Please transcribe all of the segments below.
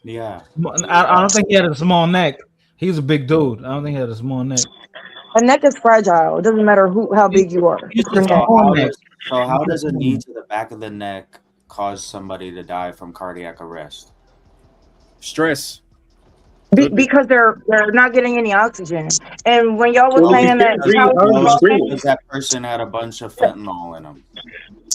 Yeah. I don't think he had a small neck. He was a big dude. I don't think he had a small neck. A neck is fragile. It doesn't matter how big you are. He It's said your neck. small neck. He How said does a small knee neck. to the back of the neck cause somebody to die from cardiac arrest? Stress could be. Because they're not getting any oxygen. And when y'all was Well, No, you saying can't that because breathe. how How he are you no, talking, screaming? because that person had a bunch of fentanyl in them.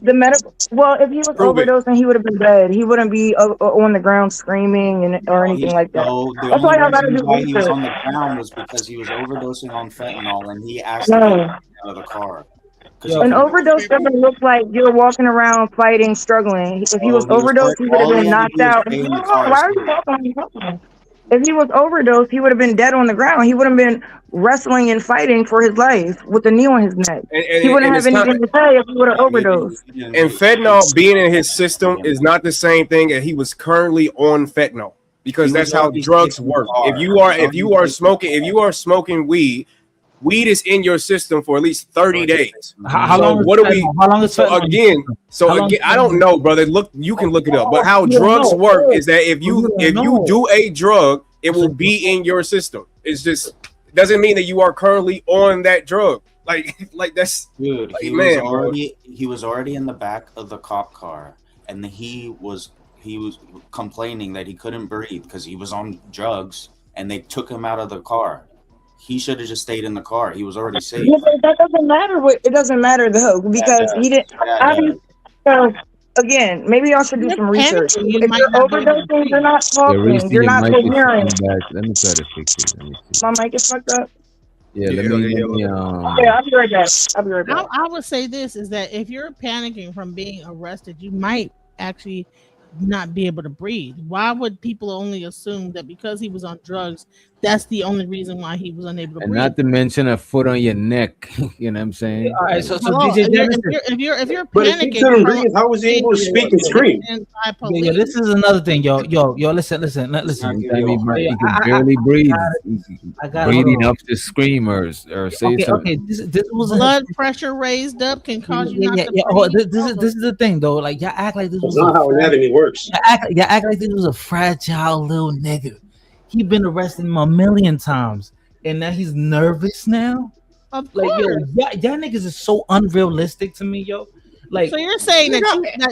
the medical. Well, if he was Prove it. overdosing, he would have been dead. He wouldn't be on the ground screaming and or No, anything like that. the That's only why y'all gotta reason do why he was research. on the ground was because he was overdosing on fentanyl, and he asked to get No. out of the car because he Yo, An couldn't. Those overdose people. doesn't look like you're walking around fighting, struggling. If he was Oh, he was overdosed, work. he would have All he been had to knocked do was out. stay in the Hold on, car. why are you talking? If he was overdosed, he would have been dead on the ground. He wouldn't have been wrestling and fighting for his life with a knee on his neck. He wouldn't And have it's kind anything to say if he would have Yeah, overdosed. he didn't and do it. fentanyl being in his system is not the same thing as he was currently on fentanyl He because was that's how already safe drugs in the work. If car. you He are was if already you are safe in the smoking if you are smoking weed is in your system for at least 30 car. days. how So long is what are we fentanyl? How long is so fentanyl in your again system? so How long again is I don't fentanyl? know, brother. Look, you can look it up. But how You don't drugs know. work is that Oh, you don't if you know. do a drug, it So, will be in your system. It's just it doesn't mean that you are currently on that drug. Like that's Dude, like man, bro. he was already in the back of the cop car, and he was complaining that he couldn't breathe because he was on drugs, and they took him out of the car. He should have just stayed in the car. He was already safe. Yeah, but that doesn't matter. It doesn't matter though Yeah, it because he does. didn't. Yeah, it I does. so again, maybe y'all should do You're some research. panicking. You If might you're not be able to overdosing, you're breathe. not Yeah, talking. Racy, You're your not mic is coherent. coming back. Let me try to fix it. Let me see. My mic is fucked up. Yeah, Yeah, let look me at that. Okay, I'll be right back. I'll be right back. I would say this is that if you're panicking from being arrested, you might actually not be able to breathe. Why would people only assume that because he was on drugs, that's the only reason why he was unable to and breathe? not to mention a foot on your neck. You know what I'm saying? all right, Like, so Hello, DJ Dennison, if you're But if he panicking couldn't from breathe, how was he being able to speak and scream? questioned by yeah, police, this is another thing, yo. Let's Listen. not give sometimes you a hard. Yeah, he can barely breathe. I got it. Breathe Hold on. enough to scream or say Okay. something. This was blood pressure raised up can cause you not to yeah. Oh, breathe. this is the thing though. Like y'all act like this That's was a not how anatomy works. y'all act like this was a fragile little nigga. He been arrested a million times, and now he's nervous now. Of Like yo, course. y'all niggas is so unrealistic to me, yo. Like So you're saying that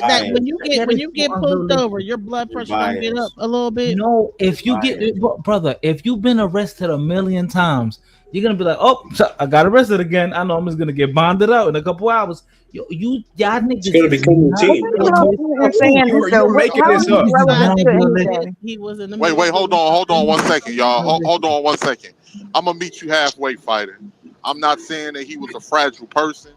that Biased. when you get that is so pulled unrealistic. over, your blood You're pressure don't get up biased. a little bit. No, if you get Biased. brother, if you've been arrested a million times, you're gonna be like, oh, so I got arrested again. I know I'm just gonna get bonded out in a couple hours. Y'all It's niggas going to is become not What routine. the hell are saying this though? You're making How is this this up. Niggas is relevant not to realistic. anything? He was in the Wait, middle of hold doing on, hold on something. one second, y'all. No, Hold on one second. I'm gonna meet you halfway, fighter. I'm not saying that he was a fragile person.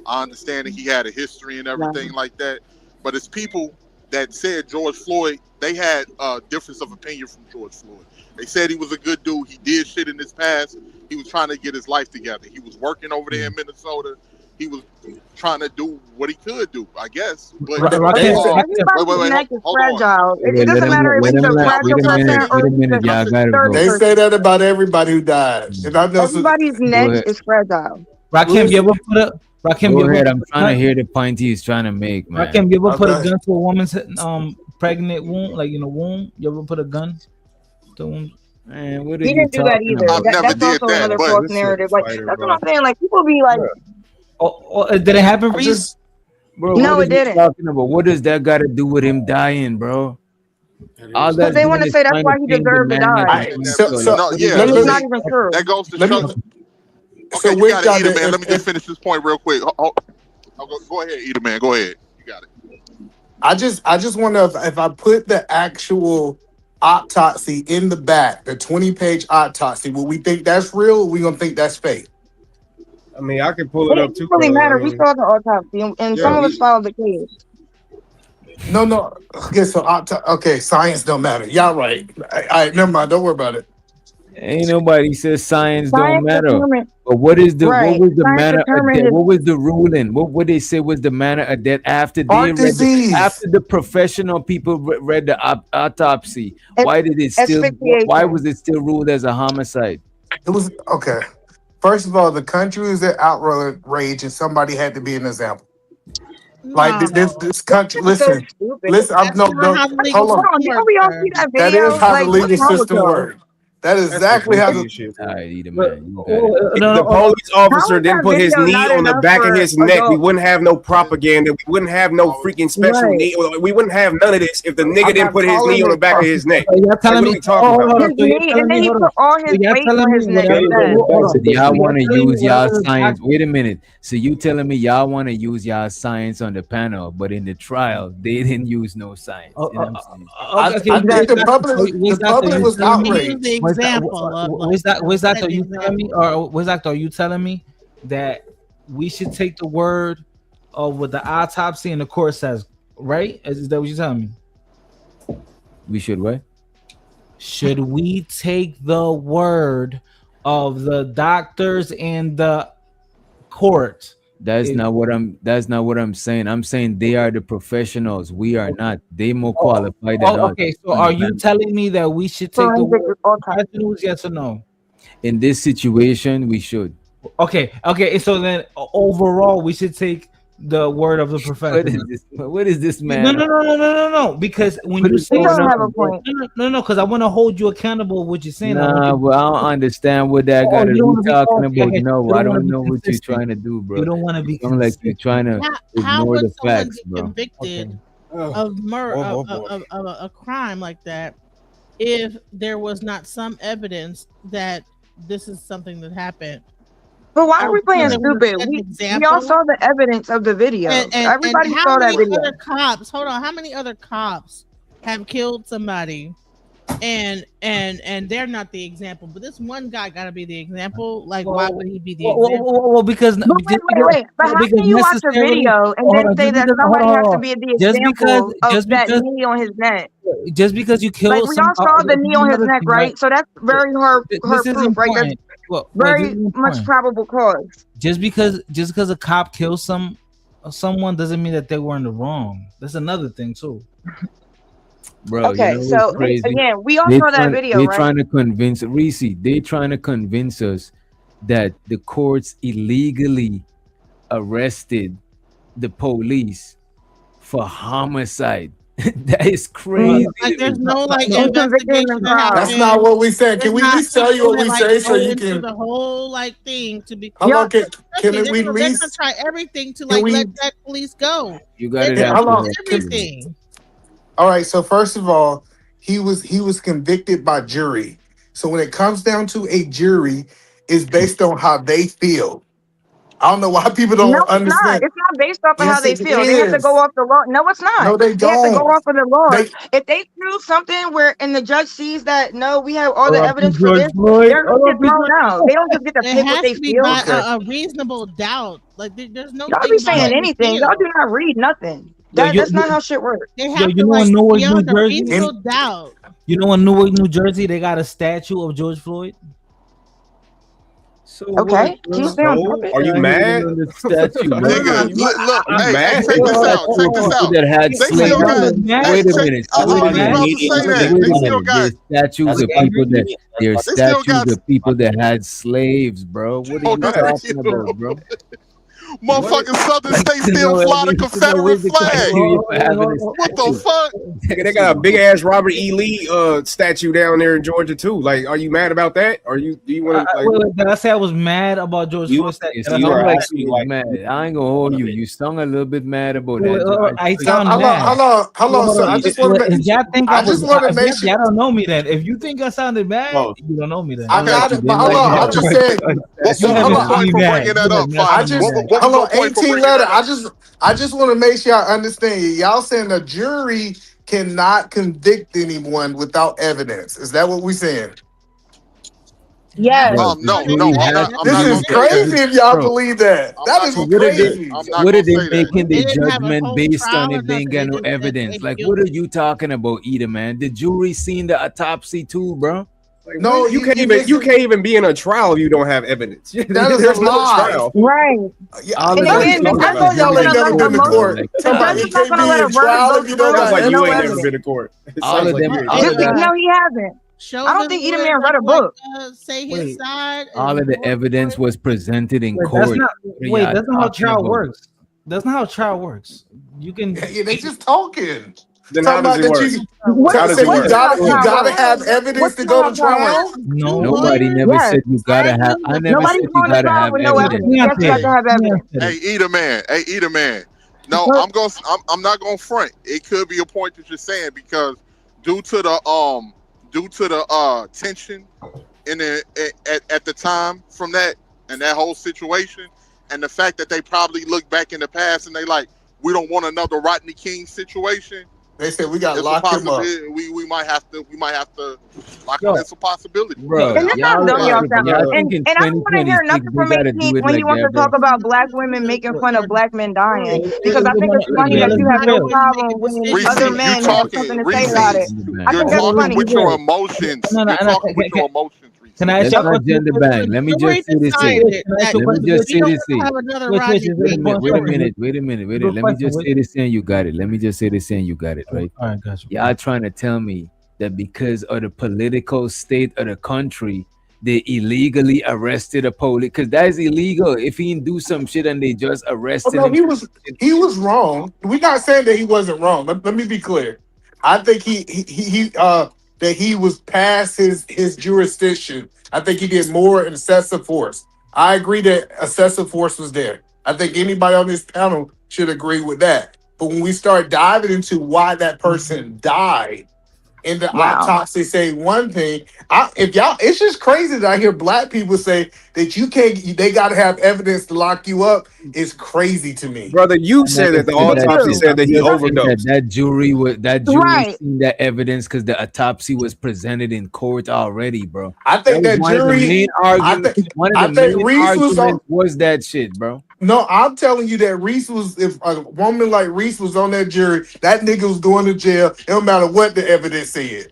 I understand that he had a history and everything like that. But it's people that said George Floyd, they had a difference of opinion from George Floyd. They said he was a good dude. He did shit in his past. He was trying to get his life together. He was working over there in Minnesota. He was trying to do what he could do, I guess. But Okay, Rakim, everybody's wait, neck is hold on. fragile. It Wait, doesn't matter if let he's him a let I'm fragile wait a just person minute. saying. or Wait a if he's a minute, I'm y'all just, gotta third go. They say person. that about everybody who died. And I know some, Everybody's Go neck ahead. is fragile. Rakim, you ever put a Rakim, you Go ever ahead. put I'm a trying to gun? hear the point he's trying to make, man. Rakim, you ever put a okay. gun to a woman's pregnant womb, like in a womb? You ever put a gun to a womb? Man, what are He you didn't do that talking either. I've about? never That's did also that, another but false Listen, narrative. Like fighter, that's what bro. I'm saying. Like people be like, Did it happen, I Reese? just, Bro, what no, are it you didn't, talking about? What does that got to do with him dying, bro? It All is because that's they that. want doing to is say that's trying to why he paint the deserved to man as die, a I so monster. so no, What is yeah. when that? it's let not me even true. That goes to let show. me Okay, so you with got it, y'all Eda man. Let me just if finish this point real quick. Go ahead, Eda man. Go ahead. You got it. I just wonder if I put the actual autopsy in the back, the 20-page autopsy, will we think that's real or we gonna think that's fake? I mean, I can pull It it up doesn't too, really brother. I matter. We mean, saw the autopsy, and yeah, some of us we filed the case. No. Okay, so okay, science don't matter. Y'all right. I never mind. Don't worry about it. Ain't nobody says science don't Science matter. determined, But what right? was the Science manner of determined death? his What was the ruling? What would they say was the manner of death after they Heart read disease. after the professional people read the autopsy? Why did it still? Why asphyxiation. was it still ruled as a homicide? It was okay. First of all, the country was at outrage and somebody had to be an example. Like this country. That's so Listen, stupid. listen. I'm That's no, not how the legal hold on. system works. Don't we all see that That video? is how Like, the legal what's wrong with system y'all? works. That is That's exactly some how goofy the. shit. All right, Eda, man. You got it. If No, the no, police How officer is didn't that put his video knee not on the enough back of for his neck, we adults? wouldn't have no propaganda. We wouldn't have no freaking special Right. knee. We wouldn't have none of this if the nigga I'm didn't not put his calling knee on the it. back of his neck. So y'all Like, telling what are me? we talking Hold about? on. His So you're knee, telling and then me? he Hold put on. all So his y'all weight telling on me his neck whatever. instead. Hold on. So y'all want to You're telling me use y'all whatever the science. doc- Wait a minute. So you telling me y'all want to use y'all science on the panel, but in the trial they didn't use no science. Oh, You know what I'm saying? okay, I think the Where's public you was telling me? Use the outraged. example of like Where's that? Are an you telling me, example. or where's that? Are you telling me that we should take the word of what the autopsy and the court says, right? Is that what you're telling me? We should what? Should we take the word of the doctors and the court? That's not what I'm saying. I'm saying they are the professionals. We are not. They more qualified than us. Okay. So on the are you panel. telling me that we should take the Forensic word autopsy. professionals? Yes or no? In this situation, we should. Okay. So then overall, we should take the word of the What professionals. is this? What is this man? No. Because when What you is say He going doesn't have a on, bro? point. no, because I want to hold you accountable. What you're saying, I want Nah, you. well, I don't understand what that Oh, got to you don't be want to be. talking Okay, about. you No, don't I want to don't be know what you're consistent. trying to do, bro. You don't want to be It sounds like you're consistent. trying to How ignore would the someone facts, get bro. convicted Oh, of murder oh, boy. of a crime like that if there was not some evidence that this is something that happened? But why are we playing They would have stupid? set an We all example. saw the evidence of the video. And Everybody how saw that many video. other cops? Hold on, how many other cops have killed somebody, and they're not the example? But this one guy got to be the example. Like, why would he be the example? Well, because But wait. But how because can you watch a necessarily. video and Hold then on, say just that because. somebody has to Hold be on. the Just because. example of Just that because. knee on his neck? Just because you kill Like, we all saw the knee on his neck, right? So that's very hard This is proof, right? That's important. Well, very this is much important. probable cause. Just because a cop kills someone doesn't mean that they were in the wrong. That's another thing too. Bro, Okay, you know so what's crazy? again, we all saw that video, They right? trying to convince Reese. They trying to convince us that the courts illegally arrested the police for homicide. That is crazy. Like, there's no like No conviction investigation in that trial. That's happened. not what we said. Can There's we at not least tell you people what we that, say like, so go you into can? the whole like thing to be. How long can Especially, we they're at gonna least? try everything to Can like we? let that police go. You got They're it gonna How after long? do that. everything. All right. So first of all, he was convicted by jury. So when it comes down to a jury, it's based on how they feel. I don't know why people No, don't it's not. understand. It's not based off of how Yes, they it feel. They have to go is. off the law. No, it's not. No, they They have to go don't. off of the law. They If they prove something where and the judge sees that no, we have all the R.I.P. evidence for George this, Floyd. they're gonna get R.I.P. thrown George out. They don't just get to It pick what has they to be feel. by okay? a reasonable doubt. Like there's no Y'all thing be about saying how you anything. Y'all do feel. not read nothing. Yo, That's not how shit works. They have you to know like in Newark, New beyond a Jersey. reasonable doubt. You know in Newark, New Jersey, they got a statue of George Floyd. So Okay, what, can you bro? stay on So, topic? are you I mad? hating on the statue, man. Nigga, look, You hey, mad? check this out. Statue Check of this people out. that had They slaves. still got. Hey, Wait a check. minute. I Wait a was minute. about to say that. Wait They a still minute. got. There's statues That's of people that there's They still statues got. of people that had slaves, bro. What are Oh, you no, talking about, bro? motherfucking Southern states You know still what fly I the mean? Where's Confederate the flag. criteria for having a What the statue? fuck? Nigga, they got a big ass Robert E. Lee statue down there in Georgia too. Like, are you mad about that? Or do you want to like? Wait, did I say I was mad about George Floyd statue? You Did I sound sound like mad? you was mad. I ain't gonna hold you. You sound a little bit mad about Wait, that. I Now, sound hold on, mad. hold on, hold on. Hold So on. I just want to. If y'all think I just want to make y'all sure. don't know me then. If you think I sounded mad, Oh. you don't know me then. I got it, but hold on. I just said. What was You your haven't point seen for that. bringing that You up, have not I Fighter? seen just that. What was hold your on. point for 18 bringing letter. that up? I just want to make sure I understand you. Y'all saying the jury cannot convict anyone without evidence. Is that what we saying? Yes. Bro, No, the no, jury I'm has not. I'm This not is gonna say crazy that. if y'all Bro, believe that. I'm That not is gonna what say are they? that. crazy. I'm not What are gonna they say that. making They the didn't have a judgment whole based on trial or if they ain't nothing. got They no just said evidence? they Like, killed what are him. you talking about, Eda, man? The jury seen the autopsy too, bro. Like, No, you can't you even you listen. can't even be in a trial if you don't have evidence. That is a There's no lie. trial. Right. Yeah, All And of that again, the sounds I judge know like is not y'all jury ain't gonna never let a been to trial, bro. murder. court. Like, The Tell come me judge on. you is not can't gonna be let a in murder trial go if you don't through Sounds got like with you no ain't never evidence. been to evidence. court. It All sounds of like them, you ain't all never of been. that, No, he hasn't. I don't Chauvin think Eda would Man read a like book. say his Wait, side. all of the George evidence Floyd. was presented in wait, that's court. not. What are Wait, y'all that's not how talking trial about? works. That's not how trial works. You can. Yeah, they just talking. Then how does it work? How does it work? You gotta have evidence to go to trial. No, Nobody never Yes. said you gotta have. I never Nobody's said you going to gotta trial have with no evidence. evidence. Yes, you got to have evidence. Hey, eat a man. No, I'm not gonna front. It could be a point that you're saying because due to the tension at the time from that and that whole situation, and the fact that they probably look back in the past and they like, we don't want another Rodney King situation. They said we got to It's a lock him up. possibility. We might have to lock him. It's a possibility. Bro, And it's not dumb, y'all sound. y'all And think in I don't want to hear 2026 nothing we from gotta do 18 it when like you want that, to talk bro. about black women making fun of black men dying. Because I think it's funny that you have no problem when Reese, other you men have talking- something to Reese, say about it. I You're think that's talking funny. with your emotions. No, You're talking with your emotions, Reese. Can I ask Let's y'all a not question? gender bang. Let me just say this thing. Let me just say this thing. Have another Wait, Rodney wait, King. Wait a minute. Good Let me just question. say this thing. You got it. Let me just say this thing. You got it, right? All right, gotcha. Y'all trying to tell me that because of the political state of the country, they illegally arrested a police? Because that is illegal. If he didn't do some shit and they just arrested No, him. he was wrong. We're not saying that he wasn't wrong. Let me be clear. I think that he was past his jurisdiction. I think he did more excessive force. I agree that excessive force was there. I think anybody on this panel should agree with that. But when we start diving into why that person died, in the autopsy say one thing. It's just crazy that I hear black people say that you can't. They got to have evidence to lock you up. It's crazy to me, Brother. You said that the autopsy said that he overdosed. That jury Right. seen that evidence because the autopsy was presented in court already, bro. I think that one of the jury- main arguments. One of the main Reese was arguments was that shit, bro. No, I'm telling you that Reese was. If a woman like Reese was on that jury, that nigga was going to jail. It don't matter what the evidence said.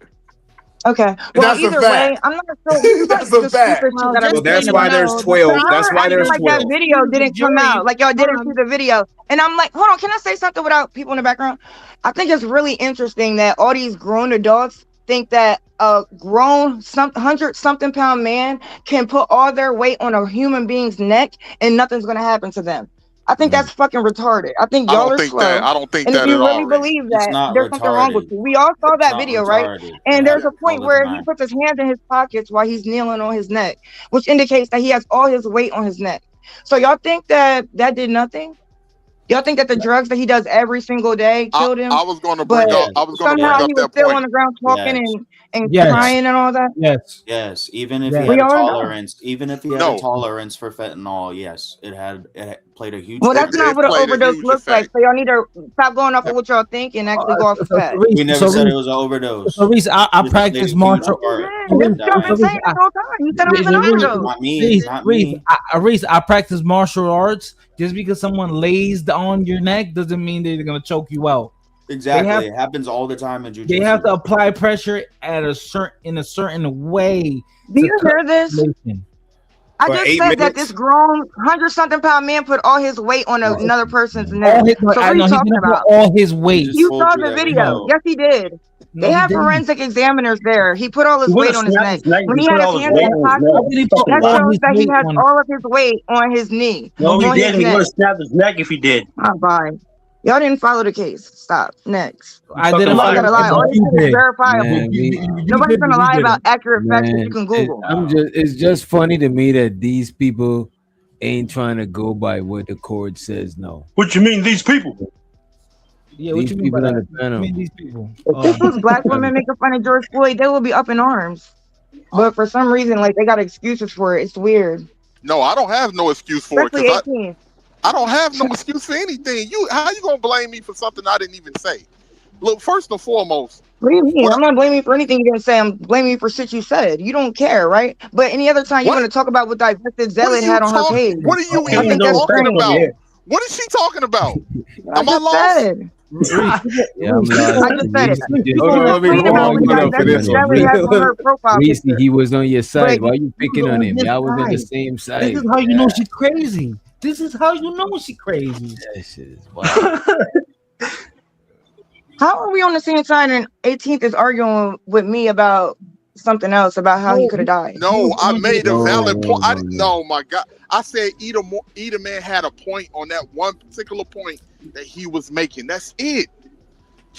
Okay. Well, That's a either fact. way, I'm not sure. That's a fact. Well, that's why there's 12. That's why there's like 12. that video didn't come out. Like y'all didn't see the video. And I'm like, hold on, can I say something without people in the background? I think it's really interesting that all these grown adults think that a grown 100-something pound man can put all their weight on a human being's neck and nothing's gonna happen to them. I think that's fucking retarded. I think y'all are slow. I don't think and that if you at really all. believe It's that, not there's something wrong with retarded. you. We all saw that It's video, not right? retarded. And It there's a happens point all the where time. he puts his hands in his pockets while he's kneeling on his neck, which indicates that he has all his weight on his neck. So y'all think that did nothing? Y'all think that the drugs that he does every single day killed him? I was going to bring But up. I was going to bring somehow up he was that still point. on the ground talking Yes. and Yes. crying and all that. Yes. Yes, even if Yeah. he We had a all know. tolerance, even if he had No. a tolerance for fentanyl, yes, it had played a huge. Well, that's It not what an played a overdose huge looks like. effect. So y'all need to stop going off of what y'all think and actually go off of facts. We never said it was an overdose. So Reese, I Just practice played a martial. huge part. That's what y'all been saying this whole time. You said it was an overdose. Not me. Not me. Reese, I practice martial arts. Just because someone lays on your neck doesn't mean they're gonna choke you out. Exactly. It happens all the time in jiu-jitsu. They have to apply pressure at a certain way. Do you hear this? I For just 8 said that minutes? this grown 100-something pound man put all his weight on another person's neck. All his, So what I are know you he talking didn't put about? all his weight. Just You told saw you the that we video. know. Yes, he did. No, They he have didn't. forensic examiners there. He put all his He weight would've on his snapped neck. his neck When if he he had put his all hand his in weight his on his pocket, neck. How did he put that all shows his that he weight has on? all of his weight on his knee. No, he on his didn't. He neck. would have snapped his neck if he did. Oh, bye. Y'all didn't follow the case. Stop. Next. I Fucking didn't. I'm not gonna lie. All this You shit is did. verifiable. Man, Nobody's gonna lie about accurate facts that man, you can Google. it's just funny to me that these people ain't trying to go by what the court says. No, What you mean, these people? Yeah, what these you mean by people on that? the panel. I mean these people. If this was black women making fun of George Floyd, they would be up in arms. But for some reason, like they got excuses for it. It's weird. No, I don't have no excuse for it Especially because 18. I don't have no excuse for anything. How you gonna blame me for something I didn't even say? Look, first and foremost, What do you mean? I'm not blaming you for anything you didn't say. I'm blaming you for shit you said. You don't care, right? But any other time you're What? going to talk about what Divested what are Zealot you had on her page. What are you I even think that's talking strange. about? Yeah. What is she talking about? I Am I just lost? said. Yeah, I'm I just said it. Hold on, let me Tweet about what hold on for Divested this one. Zealot has on her profile Reese, picture. he was on your side. But Why you picking on him? this Y'all was on the side. same side. This is how you know she's crazy. This is how you know she's crazy. That shit is wild. How are we on the same side and 18th is arguing with me about something else about how he could have died. No, I made a No, valid point. no, no. No, my God. I said either man had a point on that one particular point that he was making. That's it.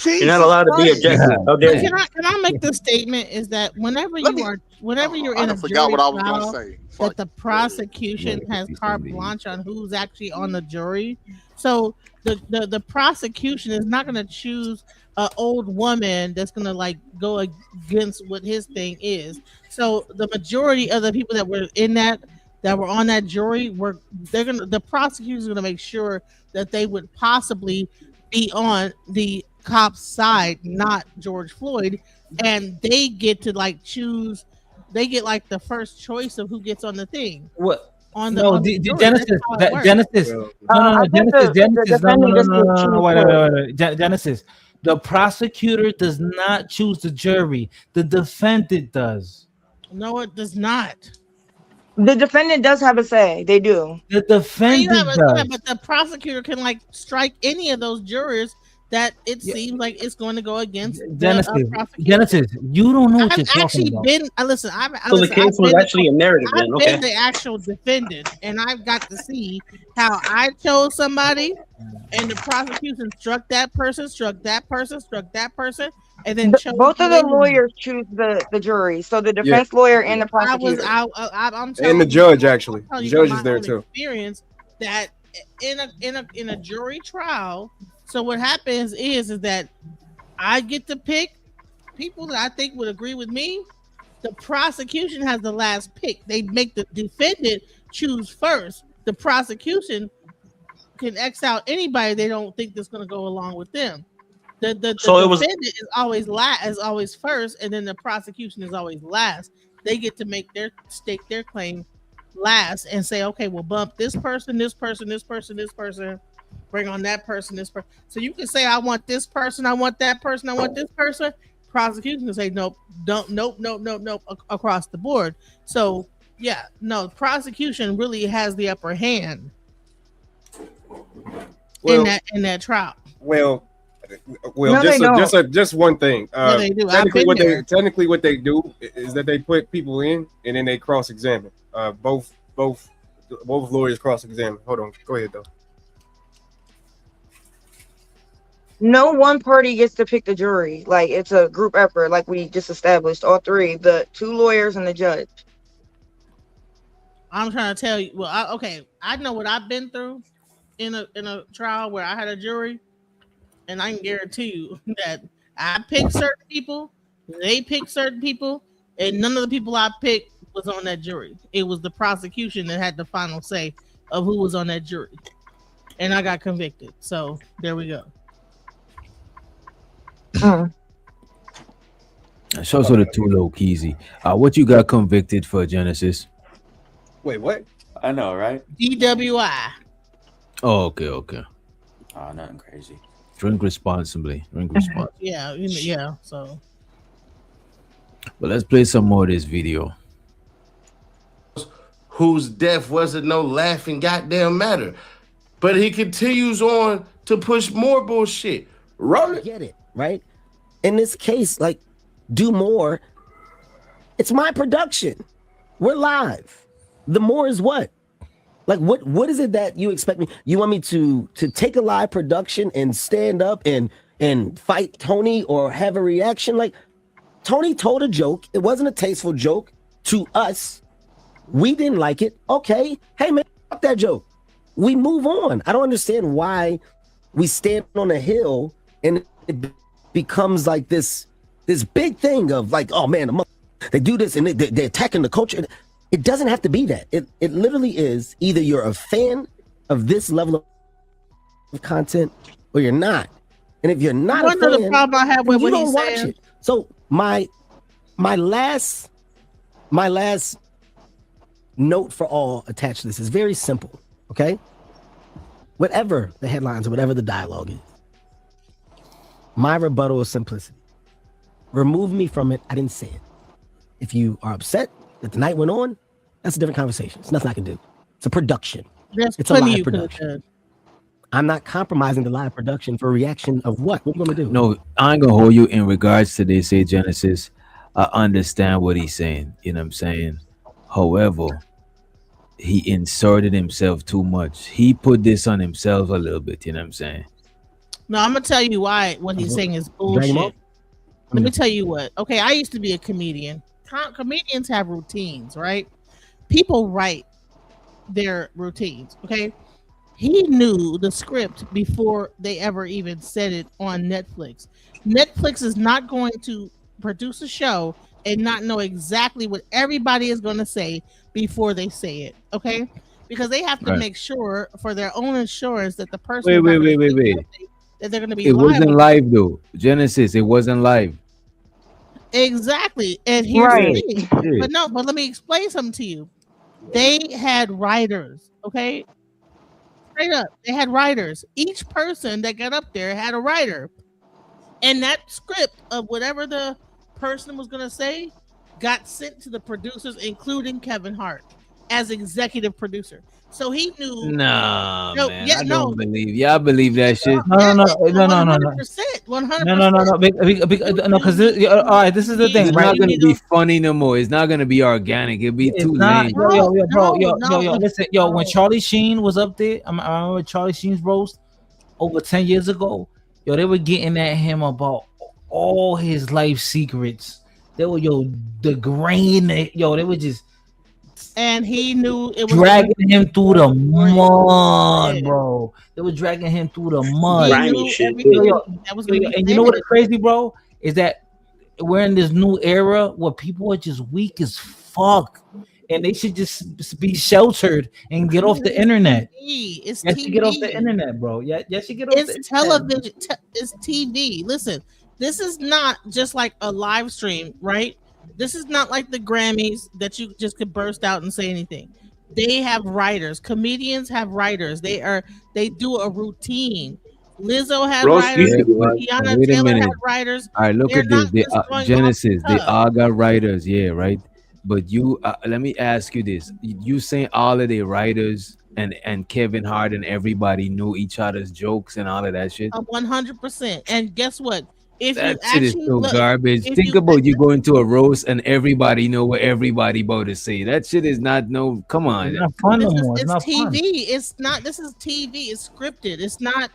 You're not allowed to be Jesus objective. How dare you? Can I make the statement is that whenever Let me- you're I in a done forgot jury what I was trial, gonna say. that the prosecution Yeah, has it's carte gonna be- blanche on who's actually on the jury. So the prosecution is not going to choose an old woman that's going to like go against what his thing is. So the majority of the people that were on that jury the prosecution is going to make sure that they would possibly be on the cop's side, not George Floyd, and they get to like choose. They get like the first choice of who gets on the thing. What? On the, No, on the jury. Genesis. That's how it works. Genesis. Well, I think the Genesis. defendant gets to choose Wait. Genesis. The prosecutor does not choose the jury. The defendant does. No, it does not. The defendant does have a say. They do. The defendant does. But the prosecutor can like strike any of those jurors that it seems like it's going to go against Genesis. the prosecution. Genesis. You don't know what you're I've talking actually about. been. So the case was actually a narrative then. I've Okay. been the actual defendant, and I've got to see how I chose somebody, and the prosecution struck that person, and then chose Both of the me. lawyers choose the jury. So the defense lawyer and the I'm prosecutor. telling and the you, judge actually. I'm telling The you judge from is my there own too. experience that in a jury trial. So what happens is that I get to pick people that I think would agree with me. The prosecution has the last pick. They make the defendant choose first. The prosecution can X out anybody they don't think that's going to go along with them. The defendant is always first, and then the prosecution is always last. They get to stake their claim last and say, okay, we'll bump this person. Bring on that person, this person. So you can say, I want this person, I want that person, I want this person. Prosecution can say, nope, nope, across the board. So yeah, no, prosecution really has the upper hand in that trial. Well, No, they don't. just one thing. Yeah, they do. I've Technically, been there. what they do is that they put people in and then they cross-examine. Both lawyers cross-examine. Hold on, go ahead though. No one party gets to pick the jury. Like it's a group effort, like we just established. All three, the two lawyers and the judge. I'm trying to tell you. Well, I know what I've been through in a trial where I had a jury, and I can guarantee you that I picked certain people, they picked certain people, and none of the people I picked was on that jury. It was the prosecution that had the final say of who was on that jury, and I got convicted. So there we go. Show sort of too low, Keezy. What you got convicted for, Genesis? Wait, what? I know, right? DWI. Oh, okay. Oh, nothing crazy. Drink responsibly. Yeah. So But let's play some more of this video. Whose death wasn't no laughing goddamn matter. But he continues on to push more bullshit. Roll it. Get it, right? In this case, like, do more. It's my production. We're live. The more is what? Like, what is it that you expect me? You want me to take a live production and stand up and fight Tony or have a reaction? Like, Tony told a joke. It wasn't a tasteful joke to us. We didn't like it. Okay. Hey, man, fuck that joke. We move on. I don't understand why we stand on a hill and it becomes like this big thing of like, oh man, they do this and they're attacking the culture. It doesn't have to be that. It literally is either you're a fan of this level of content or you're not. And if you're not a fan, the problem I have with you what don't he's watch saying. it. So my last note for all attached to this is very simple. Okay, whatever the headlines or whatever the dialogue is, my rebuttal is simplicity. Remove me from it. I didn't say it. If you are upset that the night went on, that's a different conversation. It's nothing I can do. It's a production. There's It's a plenty live you could have production. done. I'm not compromising the live production for a reaction of what? What are you gonna do? No, I ain't gonna hold you in regards to this, say Genesis. I understand what he's saying. You know what I'm saying? However, he inserted himself too much. He put this on himself a little bit. You know what I'm saying? No, I'm gonna tell you why what he's saying is bullshit. Let me tell you what. Okay, I used to be a comedian. Comedians have routines, right? People write their routines. Okay, he knew the script before they ever even said it on Netflix. Netflix is not going to produce a show and not know exactly what everybody is going to say before they say it. Okay, because they have to make sure for their own insurance that the person Wait. that they're going to be It liable. wasn't live though. Genesis, it wasn't live. Exactly. And here's the thing. Yeah. But let me explain something to you. They had writers, okay? Straight up. They had writers. Each person that got up there had a writer. And that script of whatever the person was going to say got sent to the producers, including Kevin Hart, as executive producer. So he knew. Nah, No, man. yeah, I no. don't believe. Y'all believe that shit? No. 100%. 100%. No, because all right, this is the thing, It's right? not gonna be funny no more. It's not gonna be organic. It'll be too lame. Yo, listen, when Charlie Sheen was up there, I remember Charlie Sheen's roast over 10 years ago. Yo, they were getting at him about all his life secrets. They were the grain. They were just. And he knew it was dragging him through the mud, bro. They were dragging him through the mud. That was gonna be and you know what is crazy, bro? Is that we're in this new era where people are just weak as fuck, and they should just be sheltered and get off the internet. It's yes, TV. You get off the internet, bro. Yeah, yes, you get off. It's television. It's TV. Listen, this is not just like a live stream, right? This is not like the Grammys that you just could burst out and say anything. They have writers. Comedians have writers. They do a routine. Lizzo had writers. Tiana Taylor had writers. All right, look at this. Genesis, they all got writers, yeah, right? But you, let me ask you this: you saying all of the writers and Kevin Hart and everybody knew each other's jokes and all of that shit? 100%. And guess what? If that you shit is so garbage. Think about you going to a roast and everybody know what everybody about to say. That shit is not no. Come on, it's not fun no more. It's not TV. Fun. It's not. This is TV. It's scripted. It's not.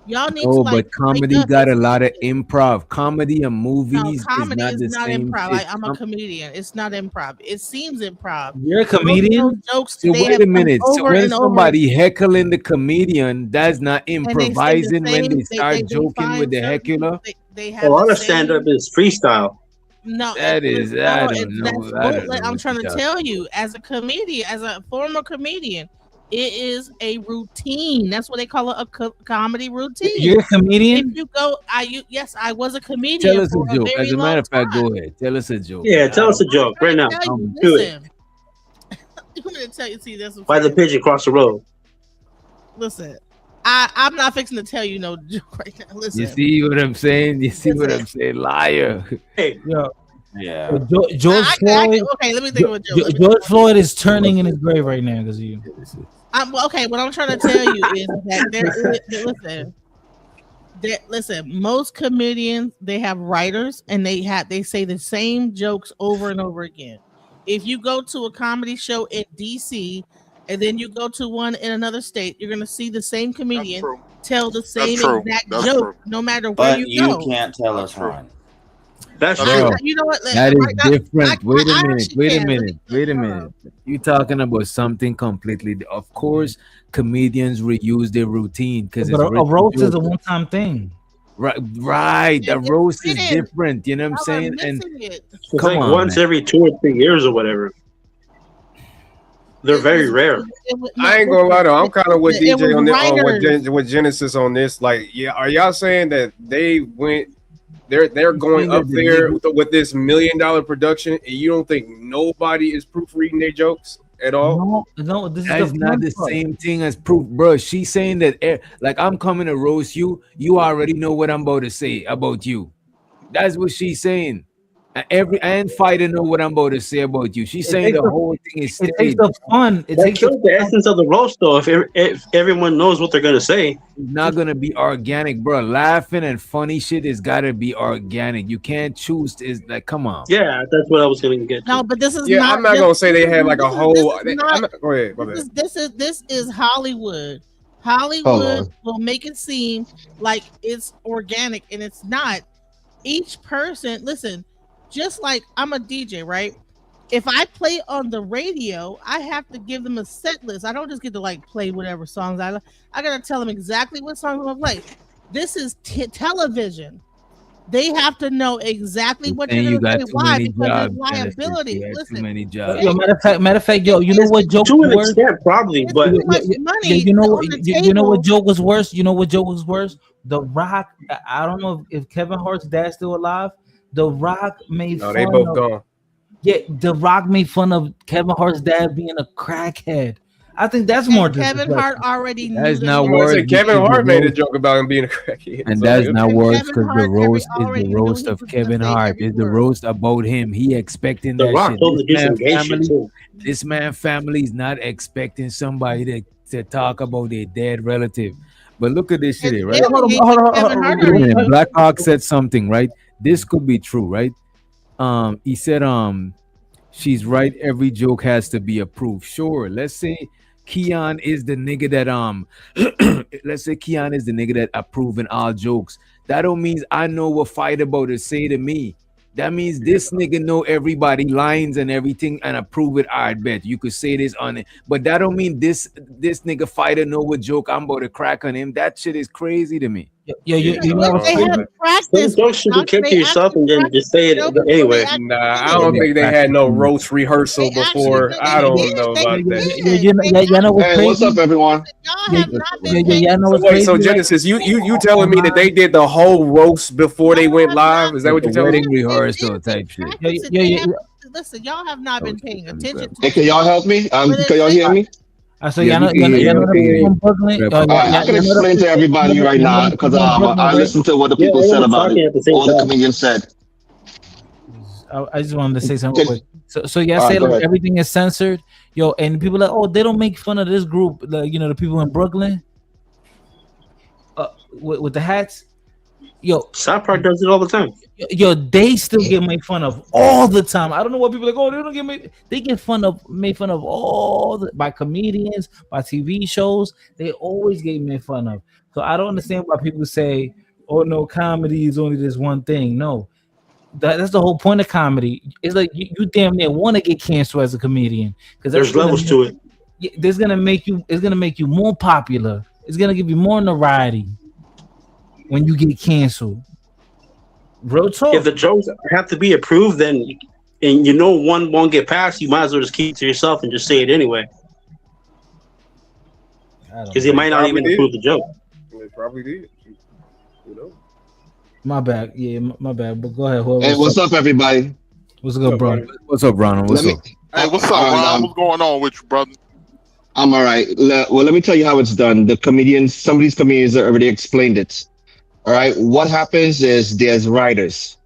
Y'all need to like. But comedy got a lot of improv. Comedy and movies comedy is not the same improv. shit. Like, I'm a comedian. It's not improv. It seems improv. You're a comedian. Jokes. So wait a minute. So when somebody heckling the comedian, that's not improvising when they start joking with the heckler. A lot of stand-up is freestyle. No, that is. I don't know. I'm trying to tell you, as a comedian, as a former comedian, it is a routine. That's what they call it, a comedy routine. You're a comedian. If you go, yes, I was a comedian. Tell us a joke. As a matter of fact, go ahead. Tell us a joke. Yeah, tell us a joke right now. Do it. I'm gonna tell you. See, that's why the pigeon crossed the road. Listen. I'm not fixing to tell you no joke right now. Listen. You see what I'm saying? You see what I'm saying? Liar. Hey. Yeah. George Floyd. Okay, let me think of a joke. George Floyd is turning in his grave right now because of you. Okay, what I'm trying to tell you is that listen, most comedians, they have writers and they say the same jokes over and over again. If you go to a comedy show in DC and then you go to one in another state, you're gonna see the same comedian tell the same exact joke, no matter where you go. But you can't tell us one. That's true. You know what? That is different. Wait a minute. You talking about something completely. Of course, comedians reuse their routine because a roast is a one-time thing. Right. A roast is different. You know what I'm saying? And it's come on, once every 2 or 3 years or whatever. They're very rare. I ain't gonna lie though. I'm kind of with DJ on this, with Genesis on this. Like, yeah, are y'all saying that they went? They're going up there with this $1 million production, and you don't think nobody is proofreading their jokes at all? No, this is not the same thing as proof, bro. She's saying that, like, I'm coming to roast you. You already know what I'm about to say about you. That's what she's saying. And fighter know what I'm about to say about you. She's saying the whole thing is It takes staged. the fun. It That takes kills the essence of the roast, though. If everyone knows what they're gonna say, It's not gonna be organic, bro. Laughing and funny shit is gotta be organic. You can't choose. Is like, come on. yeah, that's what I was gonna get. No, but this is Yeah, not. I'm not gonna say they had like a whole. Go ahead. This is Hollywood. Hold Hollywood on. will make it seem like it's organic, and it's not. Each person, listen, just like I'm a DJ, right? If I play on the radio, I have to give them a set list. I don't just get to like play whatever songs I gotta tell them exactly what songs I'm gonna play. This is television. They have to know exactly what And you're you gonna got say. too Why? many Because jobs. there's liability. You got Listen, too many jobs. Yo, matter of fact, yo, you know what joke To was an worse? extent, probably, but too much money. You know what? on the You know what table. joke was worse? You know what joke was worse? The Rock. I don't know if Kevin Hart's dad's still alive. The Rock made No, fun they both of. gone. Yeah, The Rock made fun of Kevin Hart's dad being a crackhead. I think that's more And Kevin disrespectful. Hart already knew That's this not was- Well, I worse. said Kevin because Hart the made a roast- joke about him being a crackhead. And So, that's yeah. not And worse Kevin because the Hart roast is already the knew roast he of was gonna Kevin say Hart. every It's the word. roast about him. He expecting The that Rock shit. told to do This some man gay shit family, too. this man family is not expecting somebody to talk about their dead relative. But look at this shit, And right? then Hold on, he hold on, gave Kevin hold on, Hart Wait a already minute. knew. Black Hawk said something, right? This could be true, right? He said, she's right. Every joke has to be approved. Sure. Let's say Keon is the nigga that let's say Keon is the nigga that approving all jokes. That don't mean I know what fight about to say to me. That means this nigga know everybody lines and everything and approve it. I bet you could say this on it, but that don't mean this nigga fighter know what joke I'm about to crack on him. That shit is crazy to me. You know what's They crazy? have Some practice. jokes should be Doc. kept They to yourself actually and then practice just say it the joke before anyway. they actually Nah, I did don't it. think they had no roast rehearsal They actually before. I they don't did. know They about did. that. You know what's Hey, crazy? what's up, everyone? Y'all have not Yeah, been paying y'all know So what's wait, crazy? so right? Genesis, you telling me that they did the whole roast before they went live? Is that what The you're telling me? wedding rehearsal type shit. Listen, y'all have not been paying attention Hey, to can y'all help me? But Can y'all hear me? So Yeah, y'all know, we can hear y'all know you. the people in Brooklyn. All right, I can explain to everybody right now because I listened to what the people said about it. All the comedians said. I just wanted to say something real quick. So y'all All right, say go like ahead. everything is censored, yo, and people like, oh, they don't make fun of this group, like, you know, the people in Brooklyn, with the hats, yo. South Park does it all the time. Yo, they still get made fun of all the time. I don't know why people are like, oh, they don't get made. They get made fun of by comedians, by TV shows. They always get made fun of. So I don't understand why people say, oh no, comedy is only this one thing. No. That's the whole point of comedy. It's like you damn near want to get canceled as a comedian because There's levels to it. It's gonna make you more popular. It's gonna give you more notoriety when you get canceled. Real talk. If the jokes have to be approved, then and you know one won't get passed, you might as well just keep it to yourself and just say it anyway. Because you might not even approve the joke. They probably did. You know. My bad. Yeah, my bad. But go ahead. Hey, what's up, everybody? What's good, bro? What's up, Ronald? What's up? Hey, what's up, Ron? What's going on with you, brother? I'm all right. Well, let me tell you how it's done. Some of these comedians already explained it. All right. What happens is there's writers.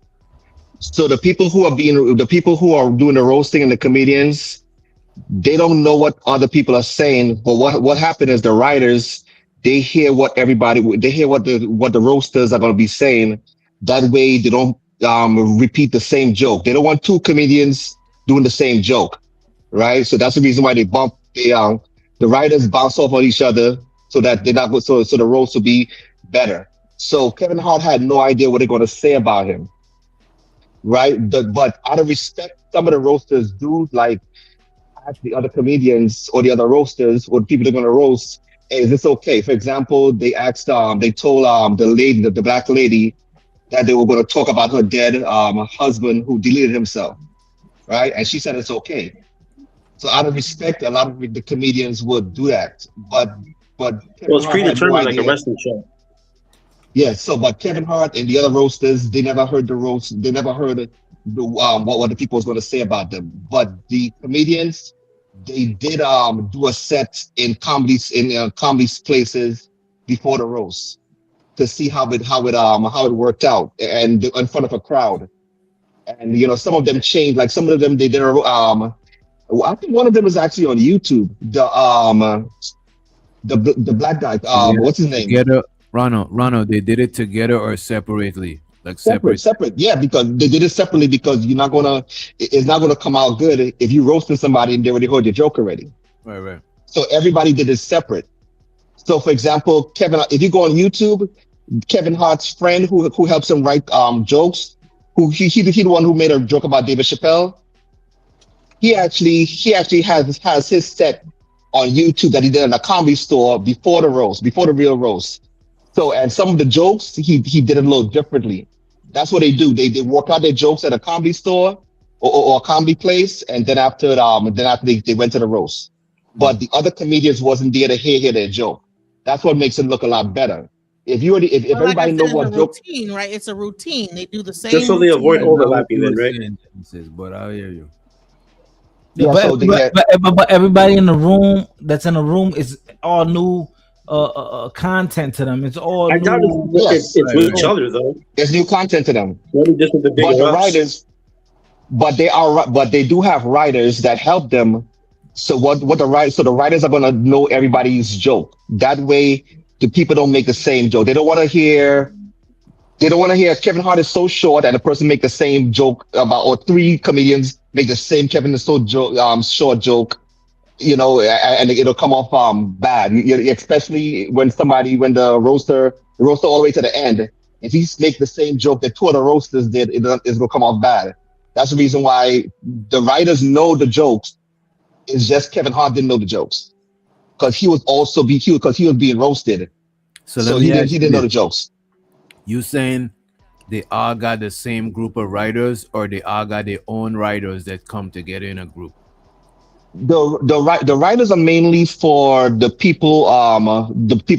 So the people who are doing the roasting and the comedians, they don't know what other people are saying. But what happened is the writers, they hear what the roasters are going to be saying. That way they don't repeat the same joke. They don't want two comedians doing the same joke, right? So that's the reason why they bump the writers bounce off on each other so that they're not so the roast will be better. So Kevin Hart had no idea what they're going to say about him, right? But out of respect, some of the roasters do like ask the other comedians or the other roasters or the people they're going to roast, hey, is this okay? For example, they told the black lady that they were going to talk about her dead husband who deleted himself, right? And she said it's okay. So out of respect, a lot of the comedians would do that, but it's predetermined, like a wrestling show. Yeah. So, but Kevin Hart and the other roasters, they never heard the roast. They never heard what the people was going to say about them. But the comedians, they did do a set in comedy places before the roast to see how it worked out and in front of a crowd. and you know some of them changed. Like some of them they did. I think one of them was actually on YouTube. The black guy. What's his name? Together, Ronald. They did it together or separately? Like Separate. Yeah, because they did it separately because it's not gonna come out good if you roasting somebody and they already heard your joke already. Right. So everybody did it separate. So for example, Kevin, if you go on YouTube, Kevin Hart's friend who helps him write jokes, he the one who made a joke about David Chappelle. He actually has his set on YouTube that he did in a comedy store before the real roast. So and some of the jokes he did it a little differently. That's what they do. They work out their jokes at a comedy store or a comedy place, and then after they went to the roast. But the other comedians wasn't there to hear their joke. That's what makes it look a lot better. If everybody knows what joke, routine, right? It's a routine. They do the same. Just so they avoid overlapping, then, right? But I hear you. Yeah, but everybody in the room that's in the room is all new content to them. It's all new. It's with each other though. There's new content to them. Just with the big but the writers, but they do have writers that help them. So the writers are gonna know everybody's joke. That way, the people don't make the same joke. They don't want to hear Kevin Hart is so short and a person make the same joke about, or three comedians make the same Kevin is so short joke, you know, and it'll come off bad. Especially when the roaster all the way to the end, if he make the same joke that two of the roasters did, it'll come off bad. That's the reason why the writers know the jokes. It's just Kevin Hart didn't know the jokes because he was being roasted. So he didn't know the jokes. You saying they all got the same group of writers, or they all got their own writers that come together in a group? The writers are mainly for the people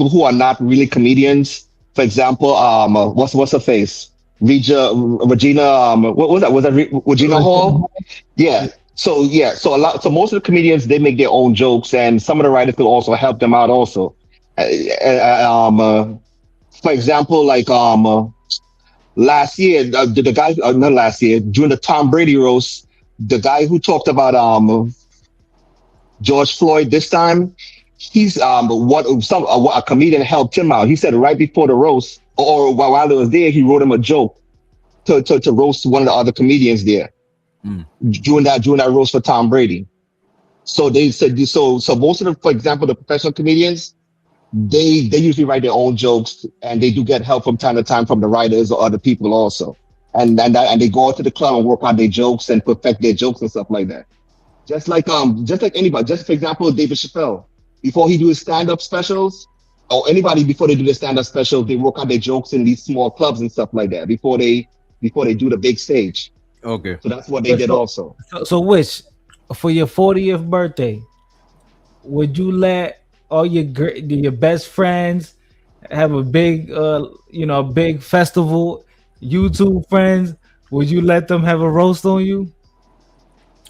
who are not really comedians. For example, what's her face? Regina, what was that? Was that Regina Hall? Yeah. So most of the comedians, they make their own jokes, and some of the writers will also help them out also. For example, like last year, the guy, not last year, during the Tom Brady roast, the guy who talked about George Floyd this time, he's a comedian helped him out. He said right before the roast, or while it was there, he wrote him a joke to roast one of the other comedians there. During that roast for Tom Brady. So they said so most of them, for example, the professional comedians, they usually write their own jokes, and they do get help from time to time from the writers or other people also. And they go out to the club and work on their jokes and perfect their jokes and stuff like that. Just like anybody, just for example, David Chappelle, before he do his stand-up specials, or anybody before they do their stand-up specials, they work on their jokes in these small clubs and stuff like that before they do the big stage. Okay. So that's what they did also. So which, for your 40th birthday, would you let all your best friends have a big big festival? YouTube friends, would you let them have a roast on you?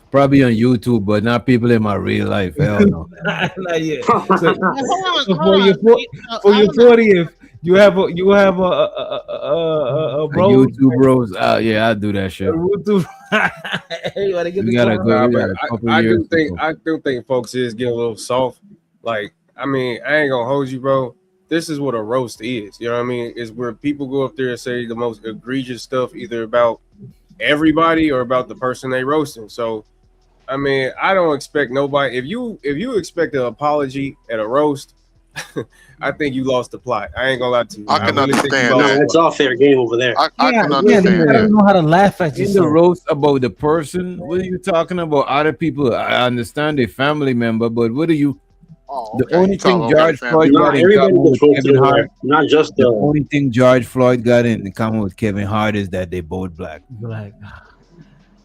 Probably on YouTube, but not people in my real life. Hell no. Not yet. So for your 40th, you have a roast. YouTube roast. Yeah, I'll do that shit. I do think folks is getting a little soft. Like, I mean, I ain't gonna hold you, bro. This is what a roast is. You know what I mean? It's where people go up there and say the most egregious stuff, either about everybody or about the person they roasting. So, I mean, I don't expect nobody. If you expect an apology at a roast, I think you lost the plot. I ain't gonna lie to you. I can understand that. It's all fair game over there. I can understand that. I don't know how to laugh at you. In the roast about the person, what are you talking about? Other people, I understand a family member, but what are you? Oh, The only thing George Floyd got in common with Kevin Hart, not just the only thing George Floyd got in common with Kevin Hart is that they both black.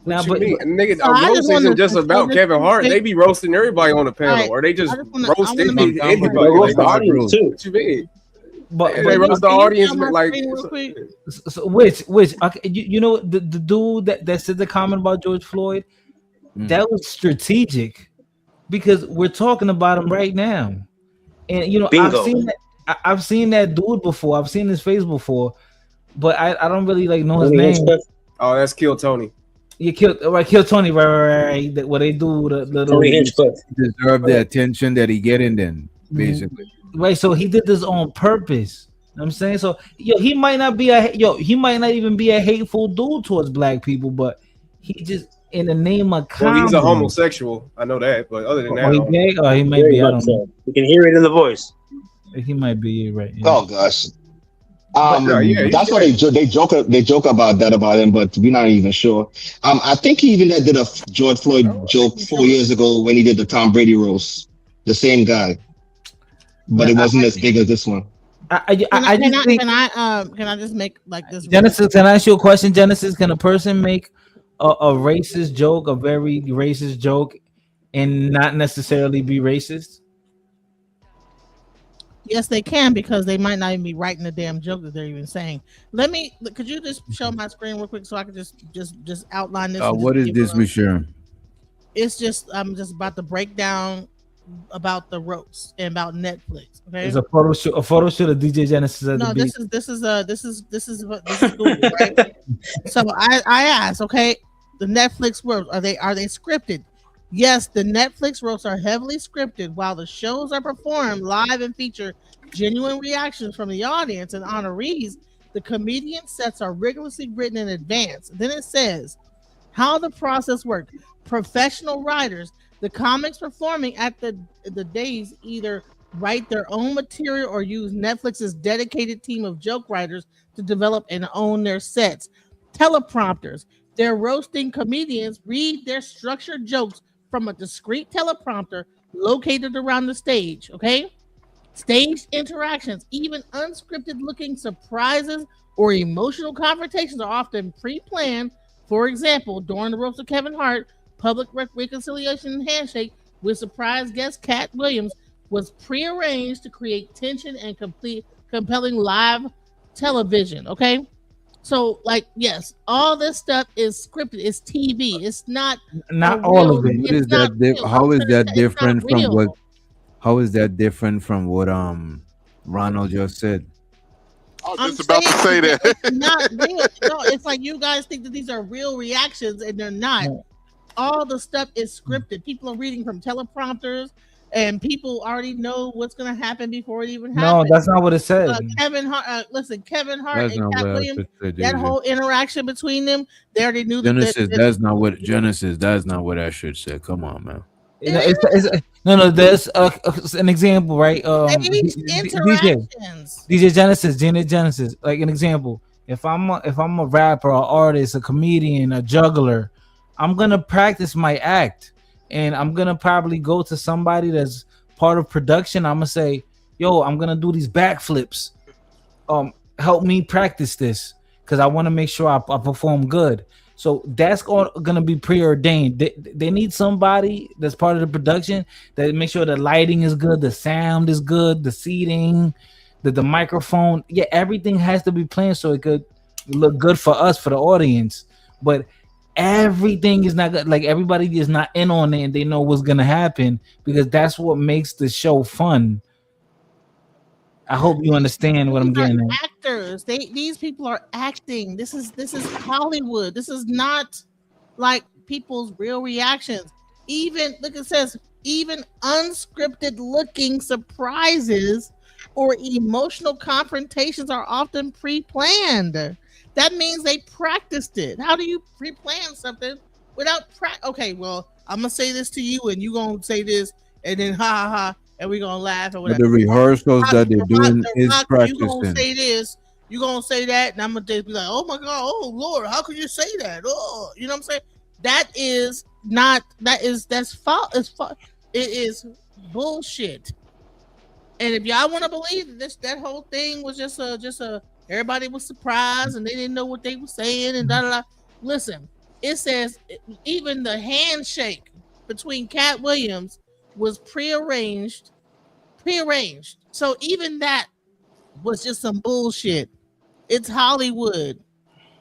Now, nigga, a roast isn't just about Kevin Hart. They be roasting everybody on the panel, or they just roast anybody. What you mean? But they roast the audience, like. So which okay, you know the dude that said the comment about George Floyd, that was strategic, because we're talking about him right now, and you know I've seen that dude before. I've seen his face before, but I don't really like know his name. Oh, that's Kill Tony. You kill Tony, right. What they do, the little deserve the attention that he getting then, basically. Right, so he did this on purpose. You know what I'm saying? So he might not even be a hateful dude towards black people, but he just in the name of comedy. Well, he's a homosexual. I know that, but other than that, he gay? Or he might be. I don't know. You can hear it in the voice. He might be right. Yeah. Oh gosh. That's why they joke about that about him, but we're not even sure. I think he even did a George Floyd joke 4 years ago when he did the Tom Brady roast. The same guy, but it wasn't as big as this one. Can I just make like this? Genesis, can I ask you a question? Genesis, can a person make a racist joke, a very racist joke, and not necessarily be racist? Yes, they can, because they might not even be writing the damn joke that they're even saying. Could you just show my screen real quick so I can just outline this? What is this, Michelle? It's just I'm just about to break down about the roast and about Netflix. Okay, it's a photo shoot of DJ Genesis at the beach. This is Google, right? So I asked, okay, the Netflix roast, are they scripted? Yes, the Netflix roasts are heavily scripted. While the shows are performed live and feature genuine reactions from the audience and honorees, the comedian sets are rigorously written in advance. Then it says how the process worked. Professional writers, the comics performing at the days either write their own material or use Netflix's dedicated team of joke writers to develop and own their sets. Teleprompters, their roasting comedians read their structured jokes from a discrete teleprompter located around the stage, okay? Staged interactions, even unscripted looking surprises or emotional confrontations are often pre-planned. For example, during the roast of Kevin Hart, public reconciliation handshake with surprise guest Cat Williams was prearranged to create tension and compelling live television, okay? So, like, yes, all this stuff is scripted. It's TV. It's not all of it. What is that? How is that different from what? How is that different from what Ronald just said? I was just about to say that. It's not real. No, it's like you guys think that these are real reactions, and they're not. All the stuff is scripted. People are reading from teleprompters, and people already know what's going to happen before it even happens. No, that's not what it says. Kevin Hart and Cat Williams, that whole interaction between them, they already knew. Genesis, that's not what that should say. Come on, man. No. There's an example, right? DJ Genesis, like an example. If I'm a rapper, or artist, a comedian, a juggler, I'm gonna practice my act. And I'm gonna probably go to somebody that's part of production. I'm gonna say, "Yo, I'm gonna do these backflips. Help me practice this because I want to make sure I perform good." So that's gonna be preordained. They need somebody that's part of the production that make sure the lighting is good, the sound is good, the seating, the microphone. Yeah, everything has to be planned so it could look good for us, for the audience. But everything is not good. Like, everybody is not in on it and they know what's gonna happen, because that's what makes the show fun. I hope you understand what I'm getting at. Actors, these people are acting. This is Hollywood. This is not like people's real reactions. Even look, it says even unscripted looking surprises or emotional confrontations are often pre-planned. That means they practiced it. How do you pre-plan something without Okay, well, I'm gonna say this to you, and you gonna say this, and then ha, and we gonna laugh or whatever. But the rehearsals that they're doing is practicing. You gonna say this, you gonna say that, and I'm gonna just be like, oh my god, oh Lord, how could you say that? Oh, you know what I'm saying? That's false. It is bullshit. And if y'all want to believe that whole thing was just a everybody was surprised and they didn't know what they were saying and da. Listen, it says even the handshake between Cat Williams was prearranged. So even that was just some bullshit. It's Hollywood.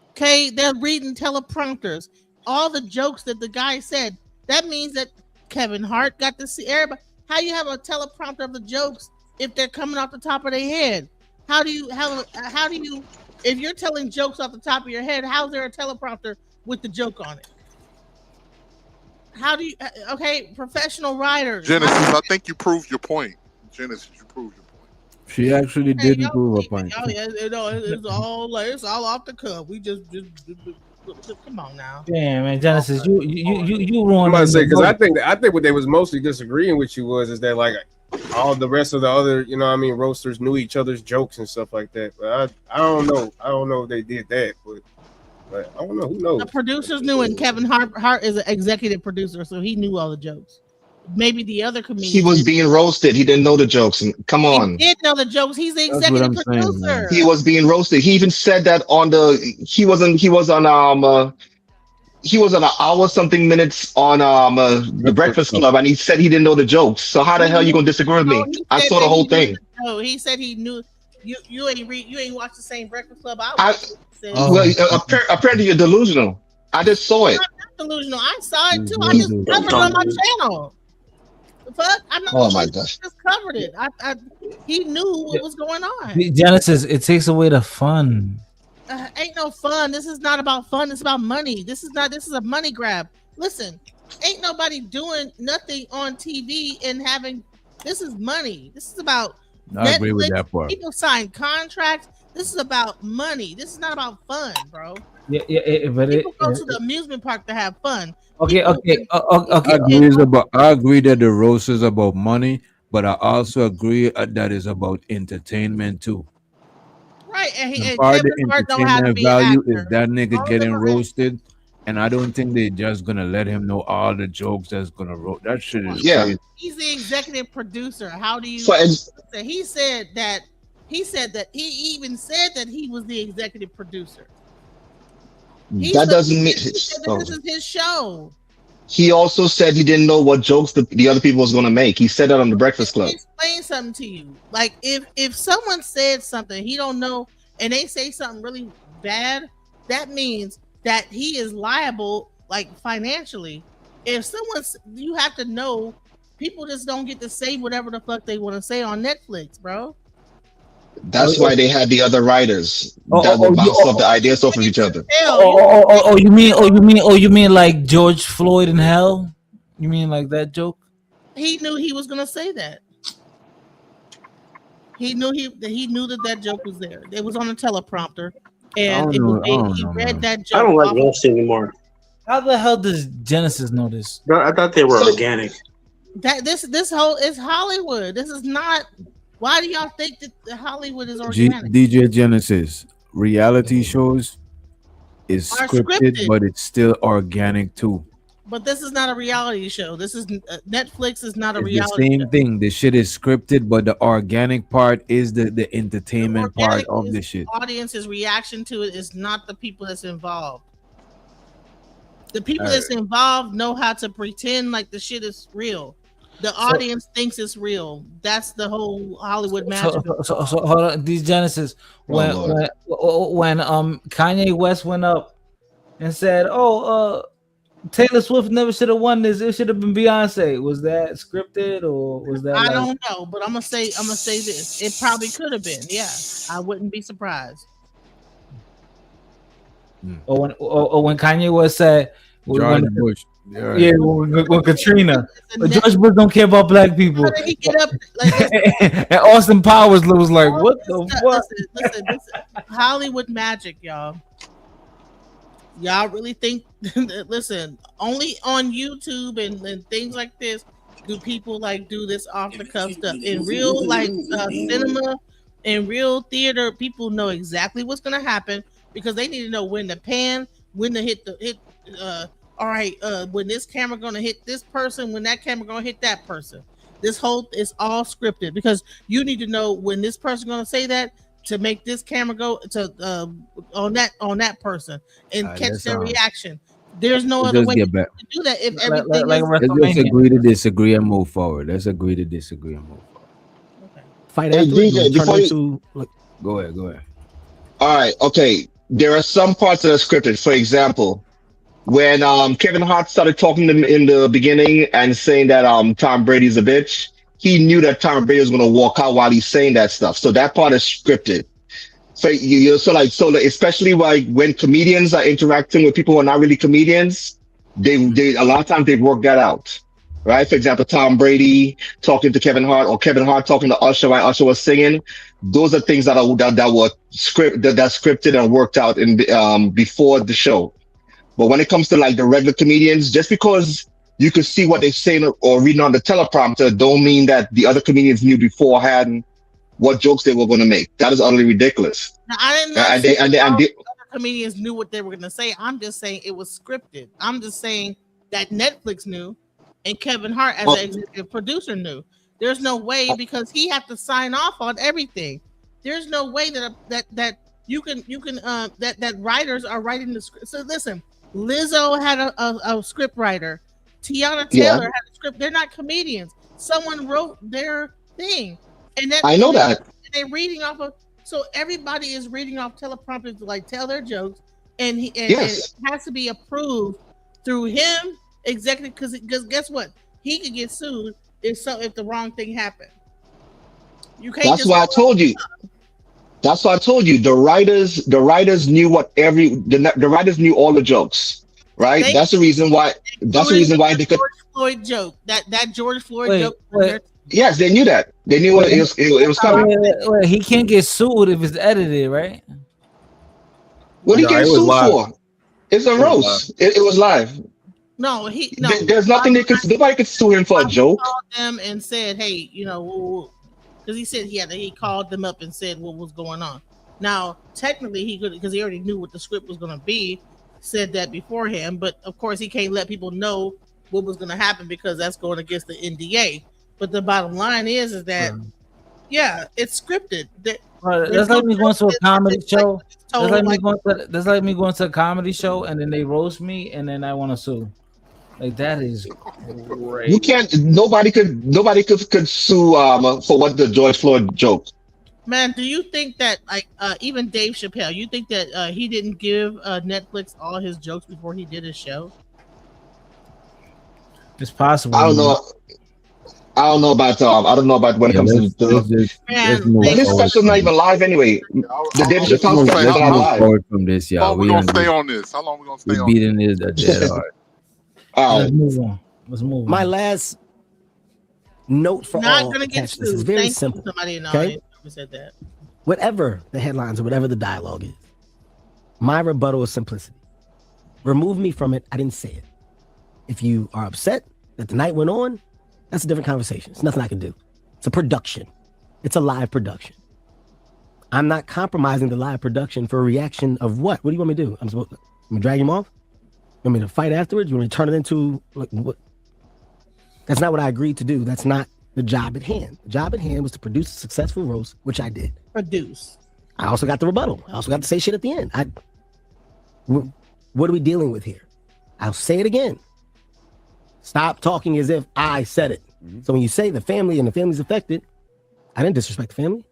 Okay, they're reading teleprompters. All the jokes that the guy said, that means that Kevin Hart got to see everybody. How you have a teleprompter of the jokes if they're coming off the top of their head? How do you if you're telling jokes off the top of your head, how's there a teleprompter with the joke on it? How do you? Okay, professional writers. Genesis, I think you proved your point. Genesis, you proved your point. She actually Hey, didn't prove a point. it's all off the cuff. We just come on now. Damn, man, Genesis, you I'm ruined. about to say because I think what they was mostly disagreeing with you is that like all the rest of the other, you know what I mean, roasters knew each other's jokes and stuff like that. But I don't know. I don't know if they did that, but I don't know. Who knows? The producers knew, and Kevin Hart is an executive producer, so he knew all the jokes. Maybe the other comedians. He was being roasted. He didn't know the jokes. Come on. He did know the jokes. He's the executive producer. He was being roasted. He even said that he was on an hour something minutes on the Breakfast Club, and he said he didn't know the jokes. So how the hell you gonna disagree with me? I saw the whole thing. No, he said he knew. You ain't watched the same Breakfast Club. Well, apparently you're delusional. I just saw it. I'm not delusional. I saw it too. I just covered it on my channel. The fuck? I'm not. Oh my gosh! Just covered it. He knew what was going on. Genesis, it takes away the fun. Ain't no fun. This is not about fun. It's about money. This is a money grab. Listen, ain't nobody doing nothing on TV and having. This is money. This is about. I agree with that part. People sign contracts. This is about money. This is not about fun, bro. Yeah, but people go to the amusement park to have fun. Okay. I agree that the roast is about money, but I also agree that it's about entertainment too. Right, and part of the Kevin Hart don't have to entertainment be value an is that nigga getting roasted, and I don't think they're just gonna let him know all the jokes that's gonna roast. That shit is crazy. He's the executive producer. How do you? So he said that. He even said that he was the executive producer. That doesn't mean this is his show. He also said he didn't know what jokes the other people was gonna make. He said that on the Breakfast Club. Explain something to you. Like if someone said something he don't know and they say something really bad, that means that he is liable, like financially. If you have to know, people just don't get to say whatever the fuck they want to say on Netflix, bro. That's why they had the other writers that would bounce off the ideas off of each other. You mean like George Floyd in hell? You mean like that joke? He knew he was gonna say that. He knew that joke was there. It was on a teleprompter, and he read that joke. I don't like roast anymore. How the hell does Genesis know this? I thought they were organic. This whole is Hollywood. This is not. Why do y'all think that Hollywood is organic? DJ Genesis, reality shows is scripted, but it's still organic too. But this is not a reality show. This is Netflix is not a It's reality the same show. thing. The shit is scripted, but the organic part is the entertainment part of the shit. Audience's reaction to it is not the people that's involved. The people that's involved know how to pretend like the shit is real. The audience thinks it's real. That's the whole Hollywood magic. So hold on, these Genesis. When Kanye West went up and said, Taylor Swift never should have won this. It should have been Beyonce. Was that scripted or was that? I don't know, but I'm gonna say this. It probably could have been. Yeah, I wouldn't be surprised. Or when Kanye West said, George Bush. Yeah, with Katrina. But George Bush don't care about black people. How did he get up? And Austin Powers was like, what the fuck? Listen, Hollywood magic, y'all. Y'all really think listen, only on YouTube and things like this do people like do this off the cuff stuff. In real cinema, in real theater, people know exactly what's gonna happen because they need to know when to pan, when to hit all right, when this camera gonna hit this person, when that camera gonna hit that person. This whole is all scripted because you need to know when this person gonna say that to make this camera go to on that person and catch their reaction. There's no other way to do that if everything Let's agree to disagree and move forward. Let's agree to disagree and move forward. Okay. Fight after DJ, go ahead. All right, okay. There are some parts that are scripted. For example, when Kevin Hart started talking to him in the beginning and saying that Tom Brady's a bitch, he knew that Tom Brady was going to walk out while he's saying that stuff. So that part is scripted. So especially like when comedians are interacting with people who are not really comedians, They a lot of times they work that out, right? For example, Tom Brady talking to Kevin Hart, or Kevin Hart talking to Usher while Usher was singing. Those are things that were scripted and worked out in before the show. But when it comes to like the regular comedians, just because you could see what they're saying or reading on the teleprompter, don't mean that the other comedians knew beforehand what jokes they were going to make. That is utterly ridiculous. Now, I didn't know other comedians knew what they were going to say. I'm just saying it was scripted. I'm just saying that Netflix knew, and Kevin Hart as an executive producer knew. There's no way, because he had to sign off on everything. There's no way that you can that writers are writing the script. So listen, Lizzo had a script writer. Tiana Taylor had a script. They're not comedians. Someone wrote their thing, and I know that they're reading off of. So everybody is reading off teleprompters to like tell their jokes, and it has to be approved through him, executive. Because guess what? He could get sued if the wrong thing happened. You can't. That's why I told you. That's why I told you. The writers knew the writers knew all the jokes, right? That's the reason why. That's the reason why they could. George Floyd joke. That George Floyd joke. Yes, they knew that. They knew it was coming. Wait, he can't get sued if it's edited, right? What he get sued for? It's a roast. It was live. No, There's nothing nobody could sue him for a joke. Called them and said, "Hey, because he said he called them up and said what was going on." Now, technically, he could, because he already knew what the script was going to be, said that beforehand. But of course, he can't let people know what was going to happen because that's going against the NDA. But the bottom line is that it's scripted. That's like me going to a comedy show. That's like me going to a comedy show and then they roast me and then I want to sue. Like that is great. You can't. Nobody could sue for what the George Floyd joke. Man, do you think that even Dave Chappelle? You think that he didn't give Netflix all his jokes before he did his show? It's possible. I don't know. I don't know about when it comes to this special's not even live anyway. The Dave Chappelle special is not live. From this, y'all. How long we gonna stay on this? How long we gonna stay on beating this dead hard. Let's move on. My last note for not all. Gonna get sued. This is very Thank simple. Somebody in the Okay? audience said that. Whatever the headlines or whatever the dialogue is, my rebuttal is simplicity. Remove me from it. I didn't say it. If you are upset that the night went on, that's a different conversation. It's nothing I can do. It's a production. It's a live production. I'm not compromising the live production for a reaction of what? What do you want me to do? I'm going to drag him off? You want me to fight afterwards? You want me to turn it into like what? That's not what I agreed to do. That's not the job at hand. The job at hand was to produce a successful roast, which I did. Produce. I also got the rebuttal. I also got to say shit at the end. What are we dealing with here? I'll say it again. Stop talking as if I said it. So when you say the family and the family's affected, I didn't disrespect the family.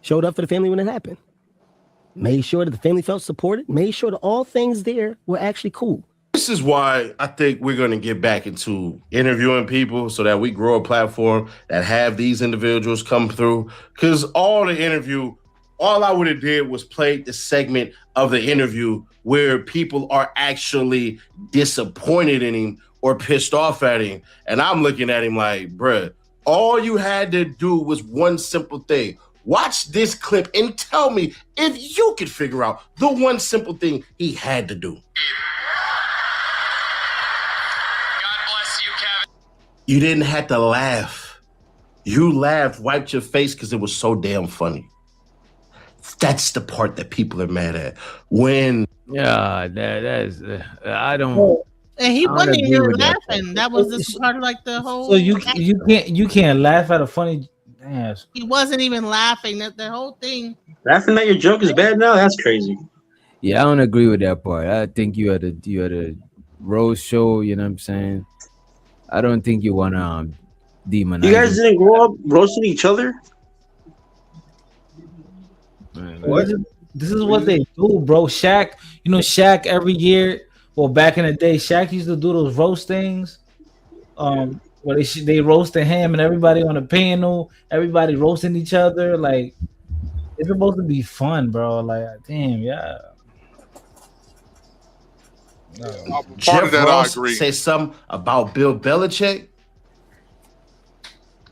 Showed up for the family when it happened. Made sure that the family felt supported. Made sure that all things there were actually cool. This is why I think we're going to get back into interviewing people so that we grow a platform that have these individuals come through. Because all I would have did was play the segment of the interview where people are actually disappointed in him or pissed off at him. And I'm looking at him like, bruh, all you had to do was one simple thing. Watch this clip and tell me if you could figure out the one simple thing he had to do. You didn't have to laugh. You laughed, wiped your face because it was so damn funny. That's the part that people are mad at. When that is I don't. And he wasn't even laughing. That was just part of like the whole. So you can't laugh at a funny. Damn. He wasn't even laughing. That the whole thing. Laughing at your joke is bad now. That's crazy. Yeah, I don't agree with that part. I think you had a roast show. You know what I'm saying? I don't think you want to demonize. You guys didn't grow up roasting each other? This is what they do, bro. Shaq every year. Well, back in the day, Shaq used to do those roast things. Where they roasted him and everybody on the panel, everybody roasting each other. Like it's supposed to be fun, bro. Like damn, yeah. Part Jeff of that Ross I agree. said something about Bill Belichick.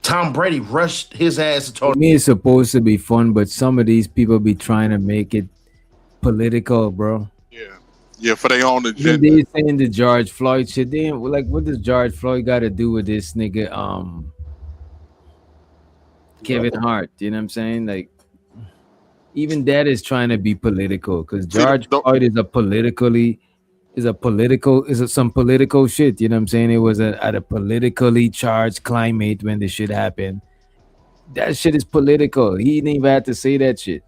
Tom Brady rushed his ass to To told me, it's supposed to be fun, but some of these people be trying to make it political, bro. Yeah, for their own When agenda. they saying the George Floyd shit, they like, what does George Floyd got to do with this nigga, Kevin Hart? You know what I'm saying? Like, even that is trying to be political because George Floyd is some political shit. You know what I'm saying? It was at a politically charged climate when this shit happened. That shit is political. He didn't even have to say that shit.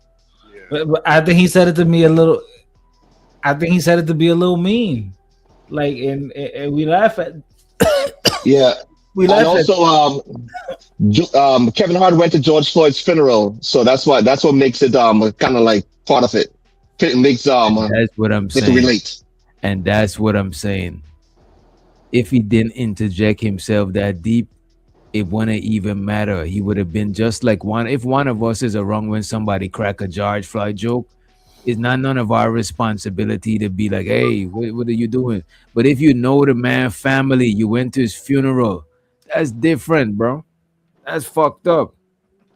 But I think he said it to me a little. I think he said it to be a little mean, like, and we laugh at. Yeah. We And laugh at. also, Kevin Hart went to George Floyd's funeral, so that's what makes it kind of like part of it. It makes That's what I'm they can saying. relate. And that's what I'm saying. If he didn't interject himself that deep, it wouldn't even matter. He would have been just like if one of us is wrong when somebody crack a George Floyd joke, it's not none of our responsibility to be like, hey, what are you doing? But if you know the man family, you went to his funeral, that's different, bro. That's fucked up.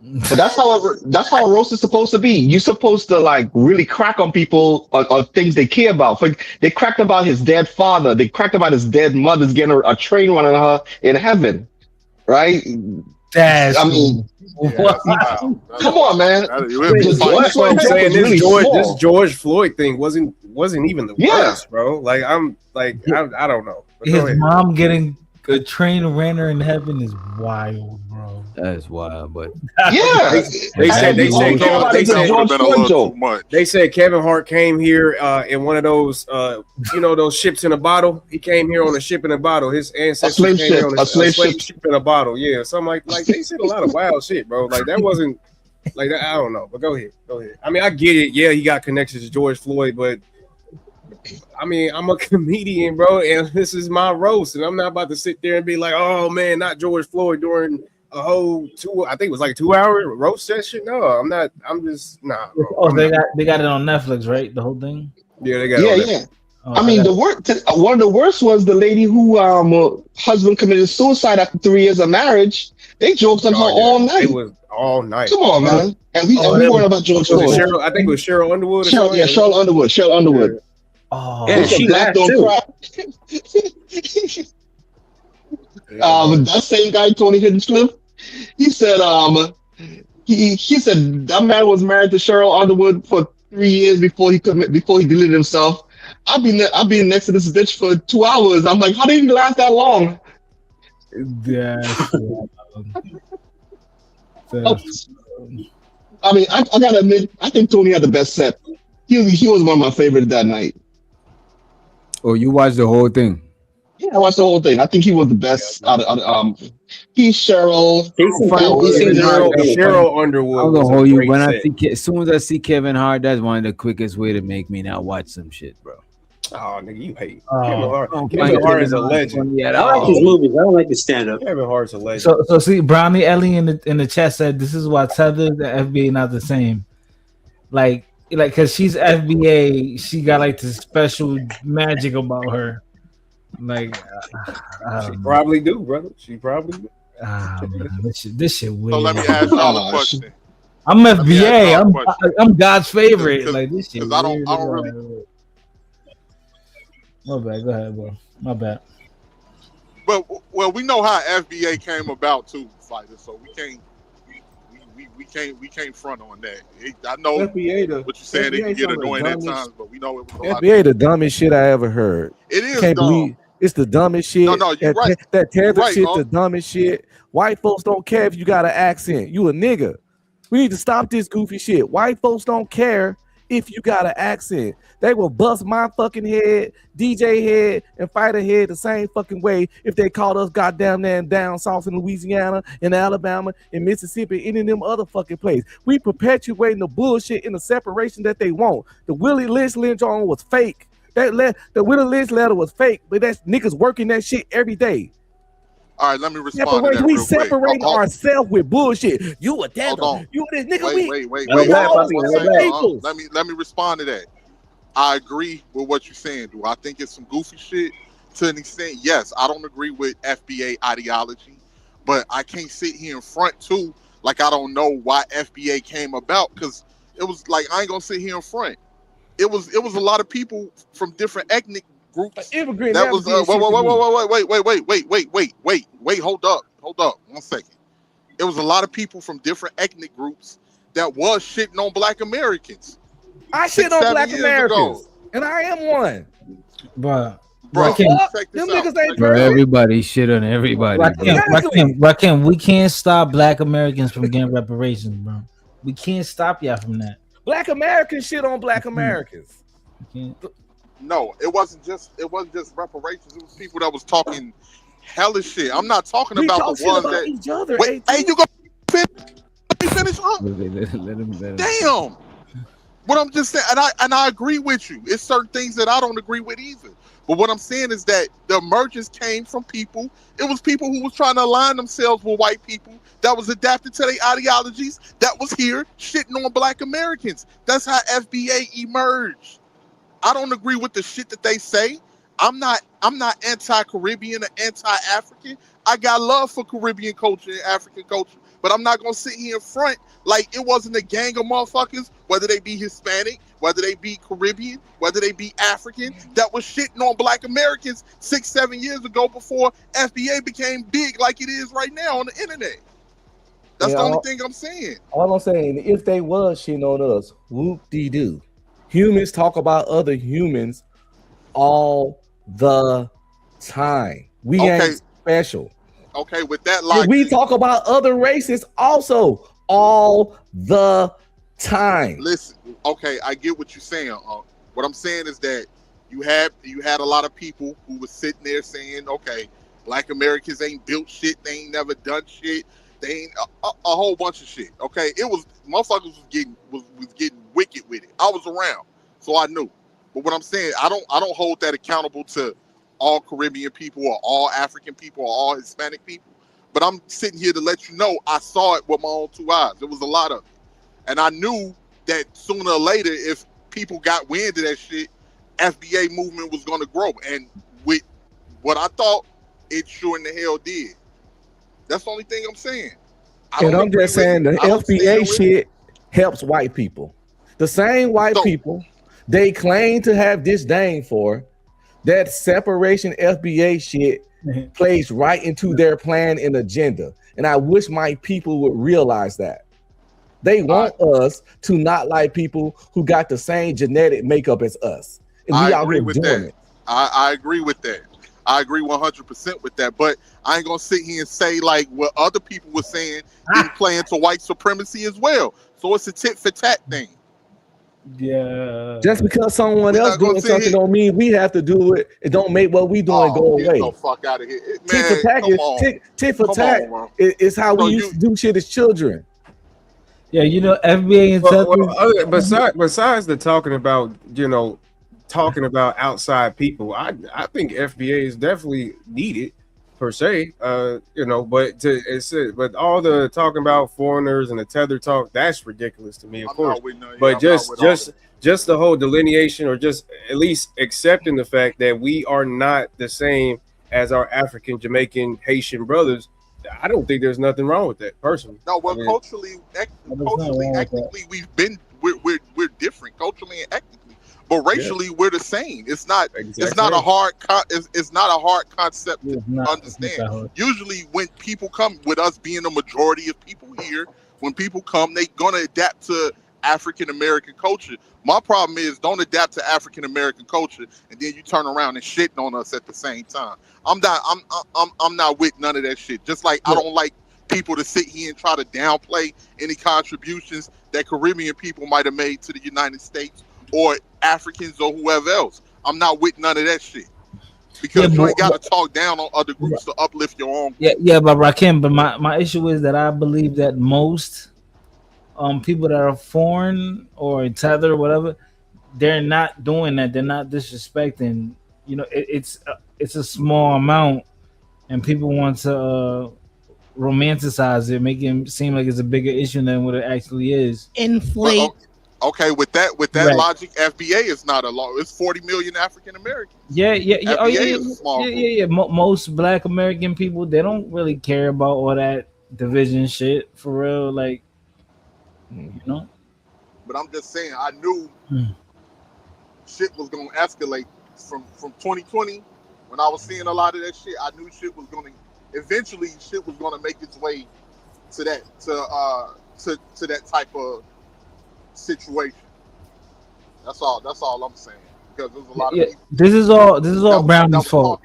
But that's how a roast is supposed to be. You're supposed to like really crack on people on things they care about. Like, they cracked about his dead father. They cracked about his dead mother's getting a train running on her in heaven, right? That's I mean, come on, man. That's what I'm saying. This George Floyd thing wasn't even the worst, bro. Like I don't know. But go His ahead. mom getting a train ran her in heaven is wild, bro. That's wild, but yeah, they said Kevin Hart came here in one of those those ships in a bottle. He came here on a ship in a bottle. His ancestors came here on a slave ship in a bottle. Yeah, something like they said a lot of wild shit, bro. Like that wasn't like that. I don't know, but go ahead. I mean, I get it. Yeah, he got connections to George Floyd, but I mean, I'm a comedian, bro, and this is my roast, and I'm not about to sit there and be like, oh man, not George Floyd during a whole 2-hour roast session. No, I'm not. I'm just nah, bro. Oh, they got it on Netflix, right? The whole thing. Yeah, they got. Yeah. Oh, I mean, one of the worst was the lady who husband committed suicide after 3 years of marriage. They joked on her all night. It was all night. Come on, man. And we weren't about George Floyd. I think it was Cheryl Underwood. Cheryl Underwood. Yeah. Oh, yeah, she laughed too. That same guy, Tony Hinchcliffe, he said he said that man was married to Cheryl Underwood for 3 years before he deleted himself. I've been next to this bitch for 2 hours. I'm like, how did he last that long? I mean, I gotta admit, I think Tony had the best set. He was one of my favorites that night. Oh, you watched the whole thing? Yeah, I watched the whole thing. I think he was the best out of he's Cheryl. Cheryl Underwood. I'm gonna hold you when I see as soon as I see Kevin Hart, that's one of the quickest way to make me not watch some shit, bro. Oh, nigga, you hate Kevin Hart is a legend. I like his movies. I don't like his stand-up. Kevin Hart's a legend. So see, Brownie Ellie in the chat said this is why Tether and FBA not the same. Like because she's FBA, she got like this special magic about her. Like she probably do, brother. She probably do. Man, this shit weird. So let me ask y'all a question. I'm FBA. I'm God's favorite. Like this shit. I don't really. My bad. Go ahead, bro. My bad. But well, we know how FBA came about too, fighters. So we can't front on that. I know FBA what you're saying. It can get annoying at times, but we know it was a lot. FBA the dumbest shit I ever heard. It is Can't dumb. believe it's the dumbest shit. No, you're right. That tether Right, shit, Mo. the dumbest shit. White folks don't care if you got an accent. You a nigga. We need to stop this goofy shit. White folks don't care if you got an accent. They will bust my fucking head, DJ head, and fighter head the same fucking way if they called us goddamn down south in Louisiana, in Alabama, in Mississippi, any of them other fucking places. We perpetuating the bullshit and the separation that they want. The Willie Lynch on was fake. The Willie Lynch letter was fake, but that's niggas working that shit every day. All right, let me respond to that We real separate quick. ourselves with bullshit. You a devil. You this nigga. Wait. We all the same people. Let me respond to that. I agree with what you're saying. Do I think it's some goofy shit to an extent? Yes, I don't agree with FBA ideology, but I can't sit here in front too like I don't know why FBA came about, because it was like, I ain't gonna sit here in front. It was a lot of people from different ethnic groups. Evergreen, That was wait, hold up 1 second. It was a lot of people from different ethnic groups that was shitting on Black Americans. I shit on Black Americans, and I am one. Bro, Bro, check them niggas ain't Bro, perfect. everybody shit on everybody. Rakim, we can't stop Black Americans from getting reparations, bro. We can't stop y'all from that. Black Americans shit on Black Americans. No, it wasn't just reparations. It was people that was talking hella shit. I'm not talking about talk the ones about that each other. Wait, hey, you go finish up. Let him. Damn. What I'm just saying, and I agree with you. It's certain things that I don't agree with either. But what I'm saying is that the emergence came from people. It was people who was trying to align themselves with white people that was adapted to their ideologies that was here shitting on Black Americans. That's how FBA emerged. I don't agree with the shit that they say. I'm not anti-Caribbean or anti-African. I got love for Caribbean culture and African culture. But I'm not gonna sit here in front like it wasn't a gang of motherfuckers, whether they be Hispanic, whether they be Caribbean, whether they be African, that was shitting on Black Americans 6-7 years ago before FBA became big like it is right now on the internet. That's the only thing I'm saying. All I'm saying, if they was shitting on us, whoop-de-doo. Humans talk about other humans all the time. We ain't special. Okay, with that logic, we talk about other races also all the time. Listen, okay, I get what you're saying. What I'm saying is that you had a lot of people who was sitting there saying, okay, Black Americans ain't built shit, they ain't never done shit, they ain't a whole bunch of shit. Okay, it was motherfuckers was getting wicked with it. I was around, so I knew. But what I'm saying, I don't hold that accountable to all Caribbean people or all African people or all Hispanic people. But I'm sitting here to let you know I saw it with my own two eyes. There was a lot of it. And I knew that sooner or later, if people got wind of that shit, FBA movement was going to grow. And with what I thought, it sure in the hell did. That's the only thing I'm saying. And I'm just saying the FBA shit helps white people. The same white people they claim to have disdain for, that separation FBA shit plays right into their plan and agenda. And I wish my people would realize that. They want us to not like people who got the same genetic makeup as us. And we out here doing it. I agree with that. I agree 100% with that. But I ain't going to sit here and say like what other people were saying didn't play into white supremacy as well. So it's a tit for tat thing. Yeah. Just because someone else doing something don't mean we have to do it. It don't make what we doing go away. Get the fuck out of here. Man, tit for tat is how we used to do shit as children. Yeah, you know, FBA and besides the talking about outside people, I think FBA is definitely needed per se. But all the talking about foreigners and the tether talk, that's ridiculous to me, of course. But just the whole delineation, or just at least accepting the fact that we are not the same as our African, Jamaican, Haitian brothers. I don't think there's nothing wrong with that, personally. No, well, culturally, ethnically, we're different culturally and ethnically, but racially, we're the same. It's not a hard concept to understand. Usually, when people come, with us being a majority of people here, when people come, they're gonna adapt to African American culture. My problem is, don't adapt to African American culture and then you turn around and shitting on us at the same time. I'm not with none of that shit. Just like I don't like people to sit here and try to downplay any contributions that Caribbean people might have made to the United States or Africans or whoever else. I'm not with none of that shit. Because you ain't got to talk down on other groups to uplift your own group. Yeah, but Rakim, but my issue is that I believe that most people that are foreign or tethered or whatever, they're not doing that. They're not disrespecting. You know, it's a small amount, and people want to romanticize it, make it seem like it's a bigger issue than what it actually is. Inflate Okay, with that Right. logic, FBA is not a law. It's 40 million African Americans. Yeah. Oh, FBA yeah. is a small group. Most Black American people, they don't really care about all that division shit for real. Like, you know. But I'm just saying, I knew shit was gonna escalate from 2020 when I was seeing a lot of that shit. I knew shit was gonna eventually make its way to that to that type of situation. That's all I'm saying. Because there's a lot of people. This is all Brownie's fault.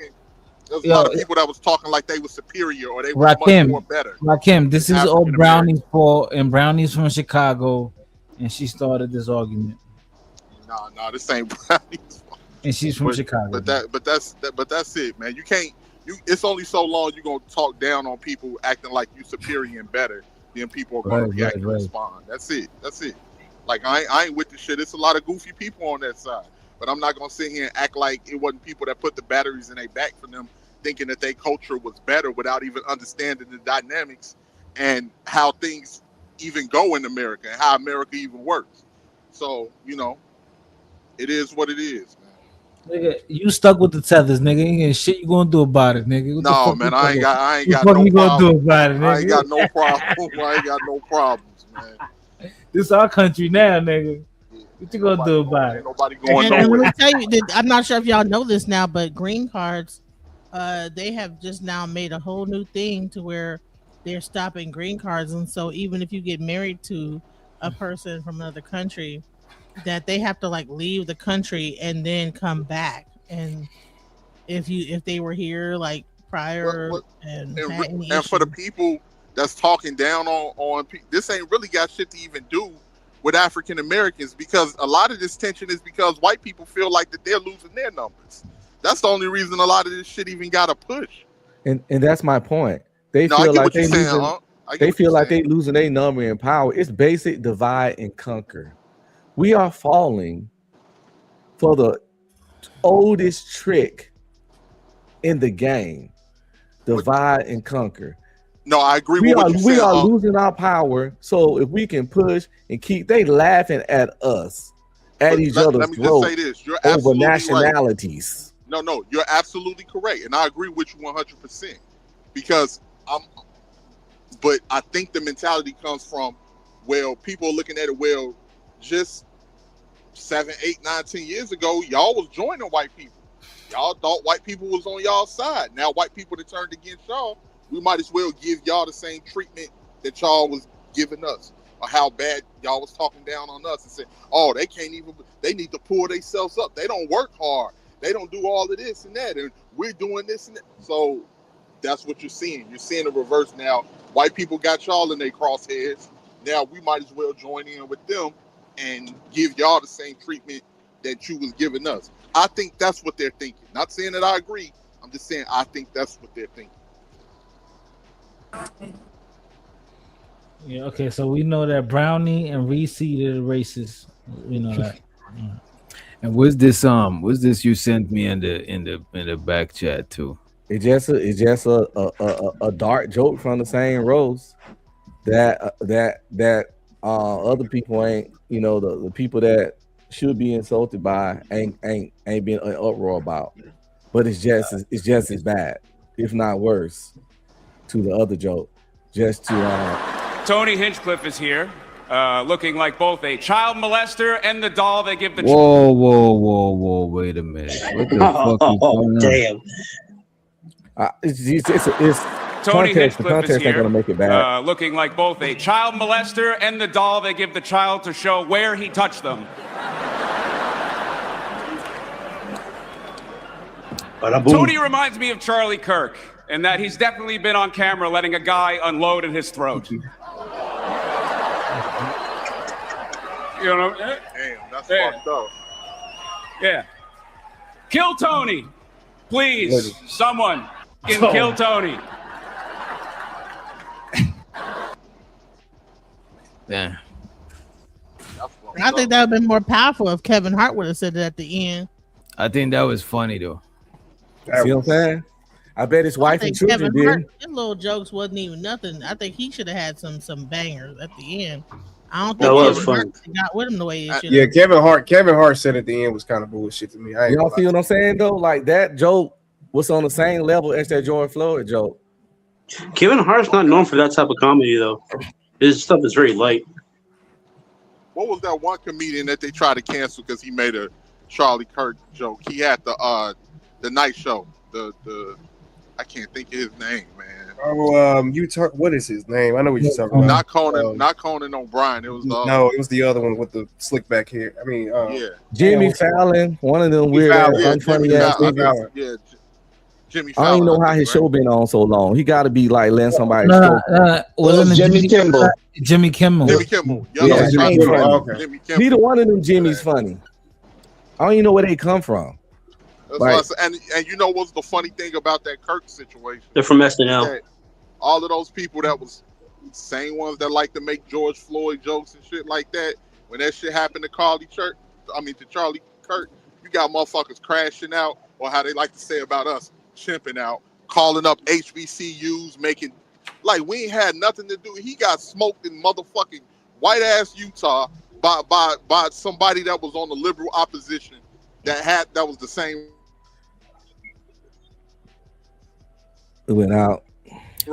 There's a lot of people that was talking like they were superior or they were much more better. Rakim, this is all Brownie's fault, and Brownie's from Chicago, and she started this argument. No, this ain't Brownie's fault. And she's from Chicago. But that's it, man. You can't. It's only so long you're gonna talk down on people acting like you superior and better. Then people are gonna react and respond. That's it. Like I ain't with the shit. It's a lot of goofy people on that side. But I'm not gonna sit here and act like it wasn't people that put the batteries in their back for them, thinking that their culture was better without even understanding the dynamics and how things even go in America and how America even works. So, it is what it is, man. Nigga, you stuck with the tethers, nigga. Ain't shit you gonna do about it, nigga. What no, man, I ain't got no problem. Gonna do about it, nigga? I ain't got no problem. I ain't got no problems, man. This our country now, nigga. What you gonna do about it? Nobody going and nowhere. let me tell you, I'm not sure if y'all know this now, but green cards, they have just now made a whole new thing to where they're stopping green cards, and so even if you get married to a person from another country, that they have to like leave the country and then come back. And if they were here like prior and for the people that's talking down on this ain't really got shit to even do with African Americans, because a lot of this tension is because white people feel like that they're losing their numbers. That's the only reason a lot of this shit even got a push. And that's my point. They feel like they losing their number in power. It's basic divide and conquer. We are falling for the oldest trick in the game: divide and conquer. No, I agree we with what we you said. are losing our power. So if we can push and keep, they laughing at us, at each other's throat over nationalities. Right. No, you're absolutely correct, and I agree with you 100%. Because but I think the mentality comes from, people are looking at it, just 7, 8, 9, 10 years ago, y'all was joining white people. Y'all thought white people was on y'all side. Now white people that turned against y'all, we might as well give y'all the same treatment that y'all was giving us, or how bad y'all was talking down on us and said, oh, they need to pull themselves up. They don't work hard. They don't do all of this and that, and we're doing this and that. So that's what you're seeing. You're seeing the reverse now. White people got y'all in their crosshairs. Now we might as well join in with them and give y'all the same treatment that you was giving us. I think that's what they're thinking. Not saying that I agree. I'm just saying I think that's what they're thinking. Yeah, okay, so we know that Brownie and Reese are the racists. We know that. And what's this you sent me in the back chat too? It's just a dark joke from the same roast that other people ain't, the people that should be insulted by ain't being an uproar about. But it's just as bad, if not worse, to the other joke. Just to Tony Hinchcliffe is here, looking like both a child molester and the doll they give the. Whoa! Wait a minute. What the fuck is going on? Damn. It's Tony Hinchcliffe is ain't gonna make it bad. Looking like both a child molester and the doll they give the child to show where he touched them. Tony reminds me of Charlie Kirk, in that he's definitely been on camera letting a guy unload in his throat. You know? Damn, that's fucked up. Yeah. Kill Tony. Please, someone can kill Tony. Yeah. I think that would have been more powerful if Kevin Hart would have said it at the end. I think that was funny though. See what I'm saying? I bet his wife and children Kevin did. Hart, his little jokes wasn't even nothing. I think he should have had some bangers at the end. I don't That think was Kevin funny. Hart got with him the way he should. Yeah, Kevin Hart said at the end was kind of bullshit to me. I ain't Y'all gonna see lie. what I'm saying though? Like that joke was on the same level as that George Floyd joke. Kevin Hart's not known for that type of comedy though. His stuff is very light. What was that one comedian that they tried to cancel because he made a Charlie Kirk joke? He had the night show. The I can't think of his name, man. Oh, what is his name? I know what you're talking about. Not Conan O'Brien. It was no, it was the other one with the slick back hair. I mean, yeah, Jimmy Fallon, one of them weird, unfunny ass niggas. Yeah, Jimmy I Fallon. don't even know how his show been on so long. He got to be like letting somebody. Jimmy Kimmel. Jimmy Kimmel. Jimmy Kimmel. Yeah, Jimmy Kimmel. Jimmy Kimmel. Neither one of them Jimmy's funny. I don't even know where they come from. That's Like- why I said, and you know what's the funny thing about that Kirk situation? They're from SNL. That all of those people that was same ones that like to make George Floyd jokes and shit like that. When that shit happened to Charlie Kirk, you got motherfuckers crashing out, or how they like to say about us, chimping out, calling up HBCUs, making like we ain't had nothing to do. He got smoked in motherfucking white ass Utah by somebody that was on the liberal opposition that was the same. It went out.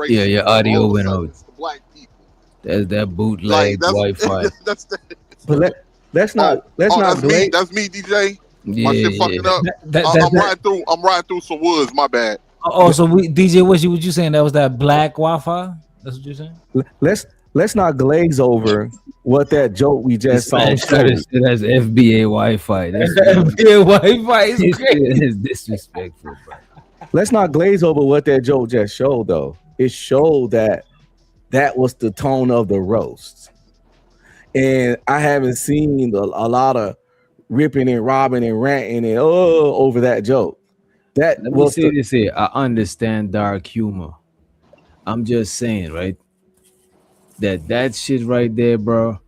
Yeah, your audio went out. Black people. That's that bootleg Wi-Fi. But let's not that's blame. me. That's me, DJ. My Yeah, shit fucking up. That- I'm riding through some woods. My bad. Oh, so DJ, what you saying? That was that black Wi-Fi? That's what you're saying? Let's not glaze over what that joke we just saw. That's FBA Wi-Fi. That's FBA Wi-Fi is It's crazy. disrespectful, bro. Let's not glaze over what that joke just showed, though. It showed that was the tone of the roast. And I haven't seen a lot of ripping and robbing and ranting and over that joke. Let me say this here. I understand dark humor. I'm just saying, right? That shit right there, bro,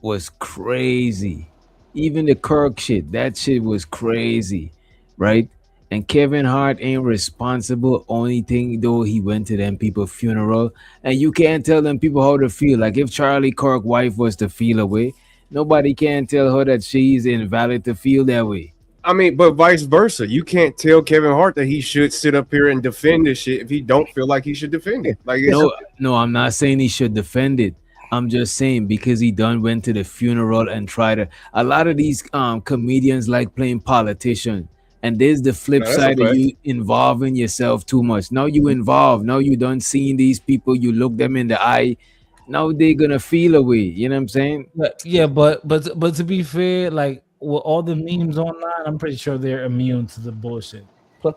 was crazy. Even the Kirk shit, that shit was crazy, right? And Kevin Hart ain't responsible. Only thing though, he went to them people's funeral, and you can't tell them people how to feel. Like if Charlie Kirk's wife was to feel away, nobody can tell her that she's invalid to feel that way. I mean, but vice versa. You can't tell Kevin Hart that he should sit up here and defend this shit if he don't feel like he should defend it. Like, No, I'm not saying he should defend it. I'm just saying because he done went to the funeral and tried to. A lot of these comedians like playing politician, and there's the flip No, that's side a of fact. you involving yourself too much. Now you involved. Now you done seeing these people. You look them in the eye. Now they're gonna feel away. You know what I'm saying? Yeah, but to be fair, like with all the memes online, I'm pretty sure they're immune to the bullshit.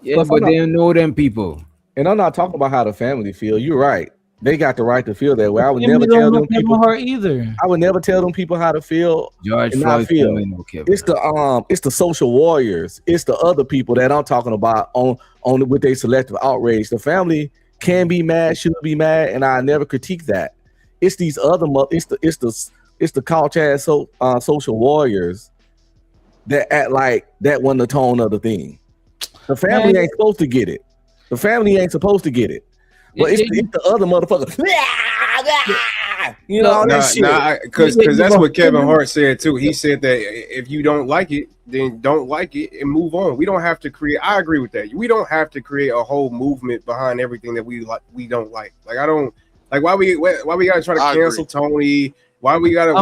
Yeah, but they don't know them people. And I'm not talking about how the family feel. You're right. They got the right to feel that way. I would Family never don't tell know them Kevin people. Hart either. I would never tell them people how to feel. George and not Floyd feel. family know Kevin. It's the social warriors. It's the other people that I'm talking about on with their selective outrage. The family can be mad, should be mad, and I never critique that. It's these other it's the couch ass social warriors that act like that wasn't the tone of the thing. The family ain't supposed to get it. The family ain't supposed to get it. But it's the other motherfucker. You know, all that shit. Because that's what Kevin Hart said too. He said that if you don't like it, then don't like it and move on. We don't have to create. I agree with that. We don't have to create a whole movement behind everything that we like. We don't like. Like I don't like why we gotta try to cancel Tony. Why we gotta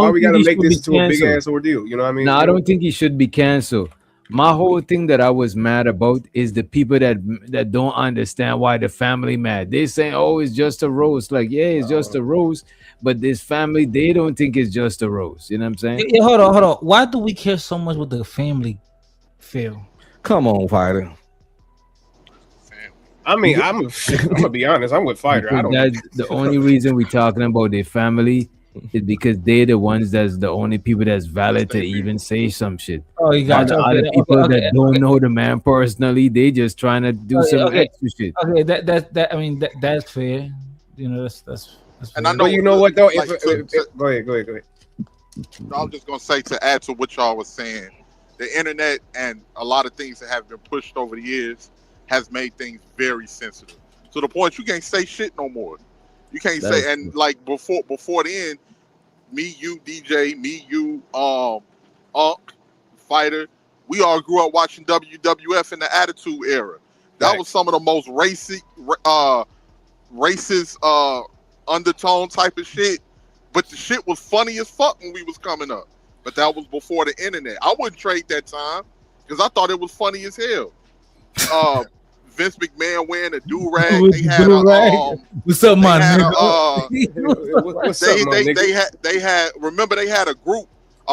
make this into a big ass ordeal? You know what I mean? No, I don't think he should be canceled. My whole thing that I was mad about is the people that don't understand why the family mad. They saying, "Oh, it's just a roast." Like, yeah, it's just a roast, but this family, they don't think it's just a roast. You know what I'm saying? Yeah, hold on. Why do we care so much what the family feel? Come on, Fighter. I mean, I'm gonna be honest. I'm with Fighter. I don't. That's the only reason we're talking about their family is because they're the ones that's the only people that's valid to even say some shit. Oh, you got other people that don't know the man personally. They just trying to do some extra shit. Okay, that I mean that's fair. You know, that's And I But know you know what though? like, Go ahead. I was just gonna say to add to what y'all was saying, the internet and a lot of things that have been pushed over the years has made things very sensitive to the point you can't say shit no more. You can't say, and like before then, me, you, DJ, me, you, Unk, Fighter, we all grew up watching WWF in the Attitude Era. That was some of the most racist undertone type of shit. But the shit was funny as fuck when we was coming up. But that was before the internet. I wouldn't trade that time because I thought it was funny as hell. Vince McMahon wearing a do-rag. They had what's up, my nigga? What's up, my nigga? They had remember they had a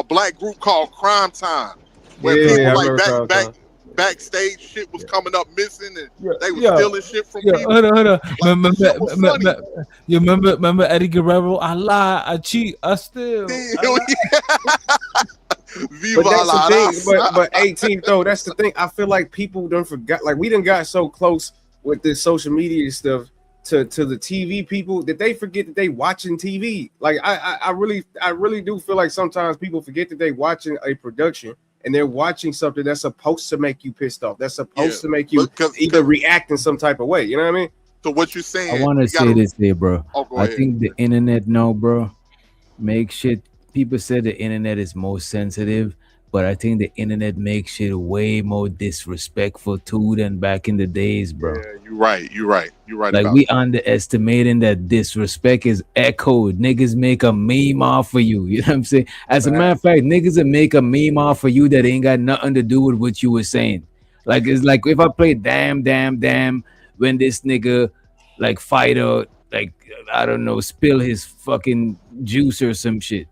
black group called Crime Time, where people like backstage shit was coming up missing and they were stealing shit from people. Hold on. You remember Eddie Guerrero? I lie, I cheat, I steal. But that's the thing. But 18th though, that's the thing. I feel like people don't forget. Like we done got so close with this social media stuff to the TV people that they forget that they watching TV. Like I really do feel like sometimes people forget that they watching a production and they're watching something that's supposed to make you pissed off. That's supposed to make you either react in some type of way. You know what I mean? So what you're saying? I want to say this here, bro. I ahead. think the internet now, bro, makes shit. People say the internet is more sensitive, but I think the internet makes shit way more disrespectful too than back in the days, bro. Yeah, you're right. Like we underestimating that disrespect is echoed. Niggas make a meme off of you. You know what I'm saying? As a matter of fact, niggas will make a meme off of you that ain't got nothing to do with what you were saying. Like it's like if I play damn when this nigga like Fighter, like I don't know, spill his fucking juice or some shit.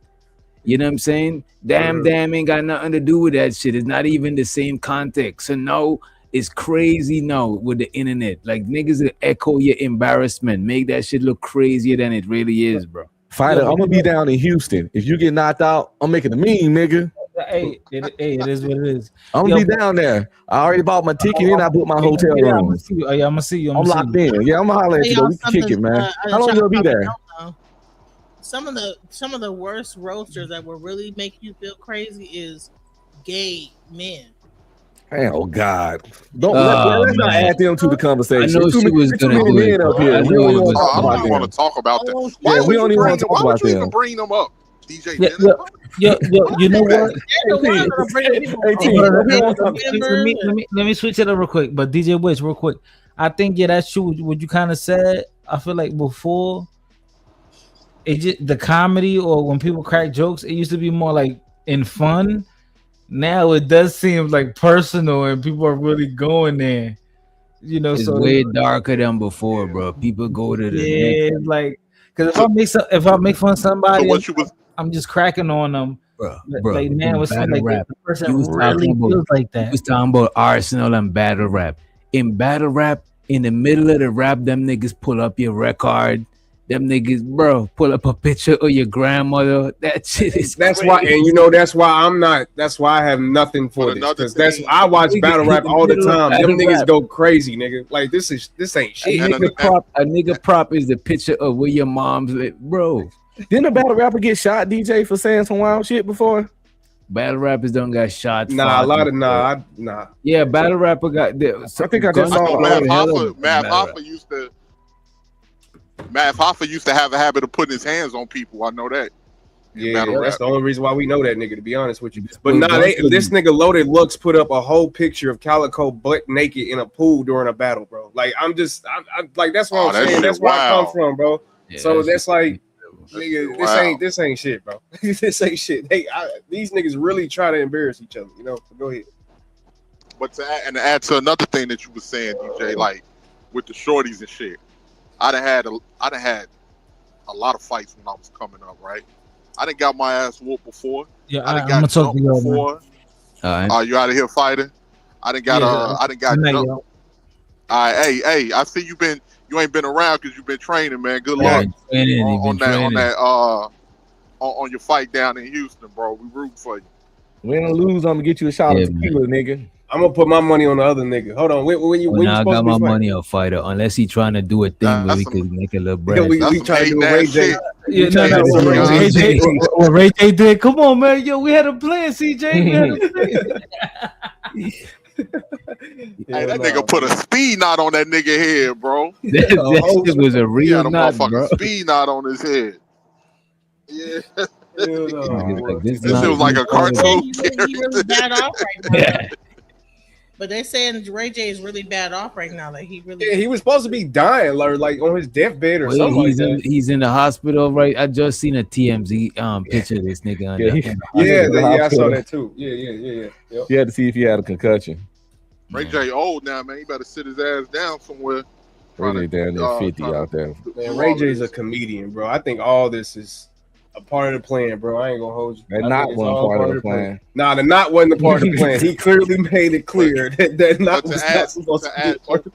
You know what I'm saying? Damn ain't got nothing to do with that shit. It's not even the same context. So no, it's crazy now with the internet. Like niggas will echo your embarrassment, make that shit look crazier than it really is, bro. Fighter, I'm gonna be down in Houston. If you get knocked out, I'm making a meme, nigga. Hey, it is what it is. I'm gonna be down there. I already bought my ticket and I booked my hotel room. I'm gonna see you. I'm locked in. Yeah, I'm gonna holler at you. We can kick it, man. How long you gonna be there? Some of the worst roasters that will really make you feel crazy is gay men. Oh God! Let's not add them to the conversation. I know she was gonna do it. I don't even want to talk about that. Yeah, we don't even want to talk about them. Why would you even bring them up, DJ? You know what? Let me switch it up real quick. But DJ Witch, real quick, I think that's true. What you kind of said. I feel like before. It just the comedy or when people crack jokes, it used to be more like in fun. Now it does seem like personal and people are really going there. You know, it's so way darker than before, bro. People go to the like because if I make fun of somebody, I'm just cracking on them. Bro, like now it's like rap. the person really feels like that. He was talking about Arsenal and battle rap. In battle rap, in the middle of the rap, them niggas pull up your record. Them niggas, bro, pull up a picture of your grandmother. That shit is crazy. Why, and you know that's why I have nothing for this. Because I watch battle rap all the time. Them niggas go crazy, nigga. Like this ain't shit. A nigga prop is the picture of where your mom's live, bro. Didn't a battle rapper get shot, DJ, for saying some wild shit before? Battle rappers don't got shot. Nah. Yeah, battle rapper got. I think I just saw Matt Hoffa used to have a habit of putting his hands on people. I know that. Yeah, that's the only reason why we know that nigga, to be honest with you. But this nigga Loaded Looks put up a whole picture of Calico butt naked in a pool during a battle, bro. Like I'm like that's what I'm saying. That's where I come from, bro. Yeah, so that's like, nigga, this ain't shit, bro. This ain't shit. These niggas really try to embarrass each other, you know. So go ahead. But to add to another thing that you were saying, DJ, like with the shorties and shit. I done had a lot of fights when I was coming up, right? I done got my ass whooped before. Yeah, I'm gonna talk to you before. You out of here, Fighter? I done got jumped. All right, hey, I see you ain't been around because you've been training, man. Good luck on your fight down in Houston, bro. We root for you. Win or lose, I'm gonna get you a shot of tequila, nigga. I'm gonna put my money on the other nigga. Hold on, when I got my money on Fighter, unless he trying to do a thing where we could make a little bread. We trying to do a Ray J. What Ray J did? Come on, man. Yo, we had a plan, CJ. We had a plan. Hey, that nigga put a speed knot on that nigga head, bro. That was a real knot, bro. Speed knot on his head. Yeah. This shit was like a cartoon. He's really bad off right now. But they're saying Ray J is really bad off right now. Like he really. Yeah, he was supposed to be dying, like on his deathbed or something. He's in the hospital, right? I just seen a TMZ picture of this nigga. I saw that too. Yeah. Yep. He had to see if he had a concussion. Ray J old now, man. He better sit his ass down somewhere. Ray J down there 50 out there. Man, Ray J's a comedian, bro. I think all this is a part of the plan, bro. I ain't gonna hold you. That not one part of the plan. Nah, the not wasn't the part of the plan. He clearly made it clear that not was not supposed to be part of.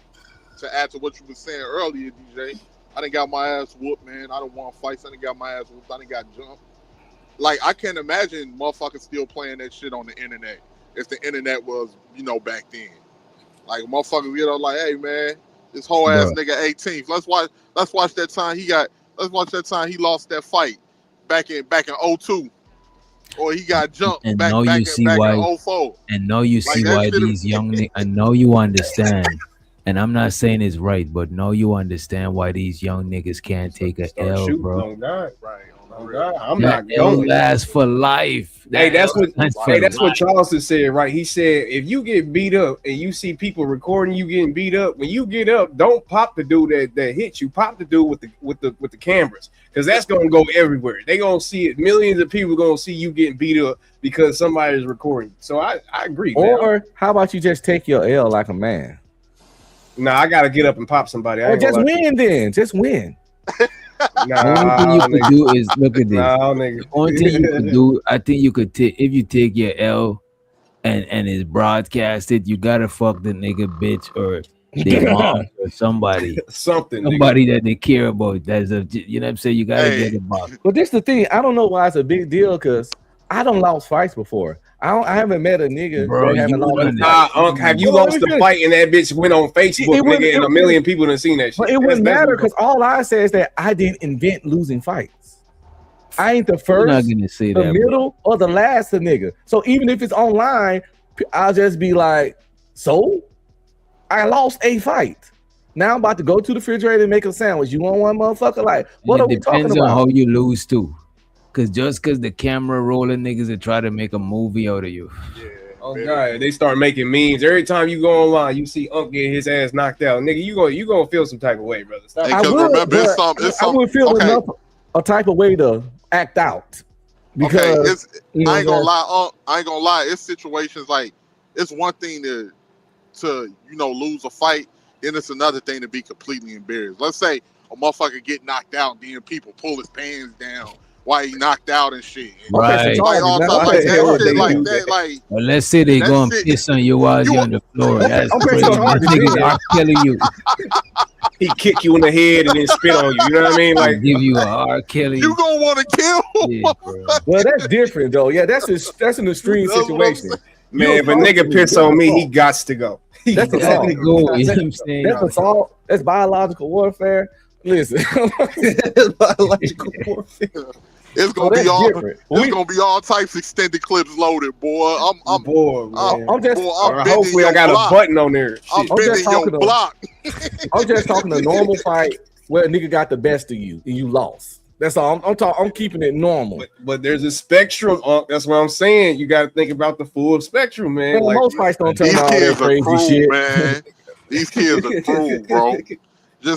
To add to what you were saying earlier, DJ, I done got my ass whooped, man. I don't want fights. I done got my ass whooped. I done got jumped. Like, I can't imagine motherfuckers still playing that shit on the internet if the internet was, back then. Like, motherfuckers get up like, hey, man, this whole ass nigga 18th. Let's watch that time he lost that fight back in 02. Or he got jumped and back in 04. And now you see why these young niggas, I know you understand. And I'm not saying it's right, but no, you understand why these young niggas can't take a L, bro. Oh God. Right. Oh God. I'm that not going. Last for life. That's what Charleston said, right? He said, if you get beat up and you see people recording you getting beat up, when you get up, don't pop the dude that hit you. Pop the dude with the cameras, because that's gonna go everywhere. They gonna see it. Millions of people gonna see you getting beat up because somebody's recording. So I agree. Or how about you just take your L like a man? Nah, I gotta get up and pop somebody. Or just win then. Just win. The only thing you could do is look at this. The only thing you could do, I think you could take, if you take your L and it's broadcasted, you gotta fuck the nigga bitch or their mom or somebody. Somebody that they care about. That's you know what I'm saying? You gotta get it back. But this the thing. I don't know why it's a big deal, because I don't lost fights before. I haven't met a nigga that haven't lost. Have you lost the fight and that bitch went on Facebook, nigga, and a million people done seen that shit? But it wouldn't matter, because all I say is that I didn't invent losing fights. I ain't the first, the middle, or the last nigga. So even if it's online, I'll just be like, so I lost a fight. Now I'm about to go to the refrigerator and make a sandwich. You want one, motherfucker? Like, what are we talking about? It depends on how you lose too. Cause just cause the camera rolling, niggas that try to make a movie out of you. Yeah. Oh God, they start making memes. Every time you go online, you see Unc get his ass knocked out. Nigga, you gonna feel some type of way, brother. Stop. I would feel enough a type of way to act out. Because I ain't gonna lie. It's situations like, it's one thing to lose a fight, then it's another thing to be completely embarrassed. Let's say a motherfucker get knocked out, then people pull his pants down while he knocked out and shit. Right. Well, let's say they go and piss on you while you're on the floor. That's crazy. Niggas are killing you. He kick you in the head and then spit on you. You know what I mean? Like, give you a hard killing. You gonna want to kill? Yeah, well, that's different though. Yeah, that's an extreme situation. Man, if a nigga piss on me, he gots to go. That's assault. That's assault. That's biological warfare. Listen, biological warfare. It's gonna be all types of extended clips loaded, boy. I'm bored. Hopefully, I got a button on there. I'm bending your block. I'm just talking a normal fight where a nigga got the best of you and you lost. That's all. I'm keeping it normal. But there's a spectrum. That's what I'm saying. You got to think about the full spectrum, man. Well, most fights don't turn out that crazy shit, man. These kids are cruel, bro.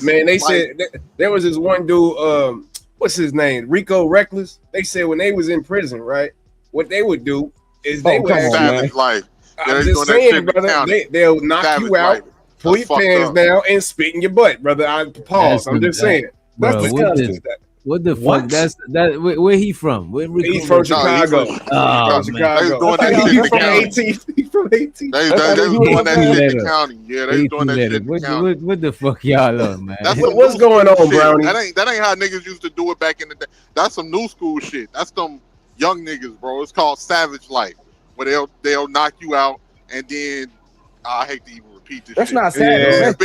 Man, they said there was this one dude, what's his name? Rico Reckless. They said when they was in prison, right? What they would do is they would savage life. I'm just saying, brother, they'll knock you out, pull your pants down, and spit in your butt, brother. I'm just saying. That's disgusting. What the fuck? That's where he from? He's from Chicago. Oh, He's from 18. He's from 18. They doing that shit in the county. Yeah, they doing that shit in the county. What the fuck y'all on, man? What's going on, Brownie? That ain't how niggas used to do it back in the day. That's some new school shit. That's them young niggas, bro. It's called savage life, where they'll knock you out, and then I hate to even repeat this. That's shit. not savage.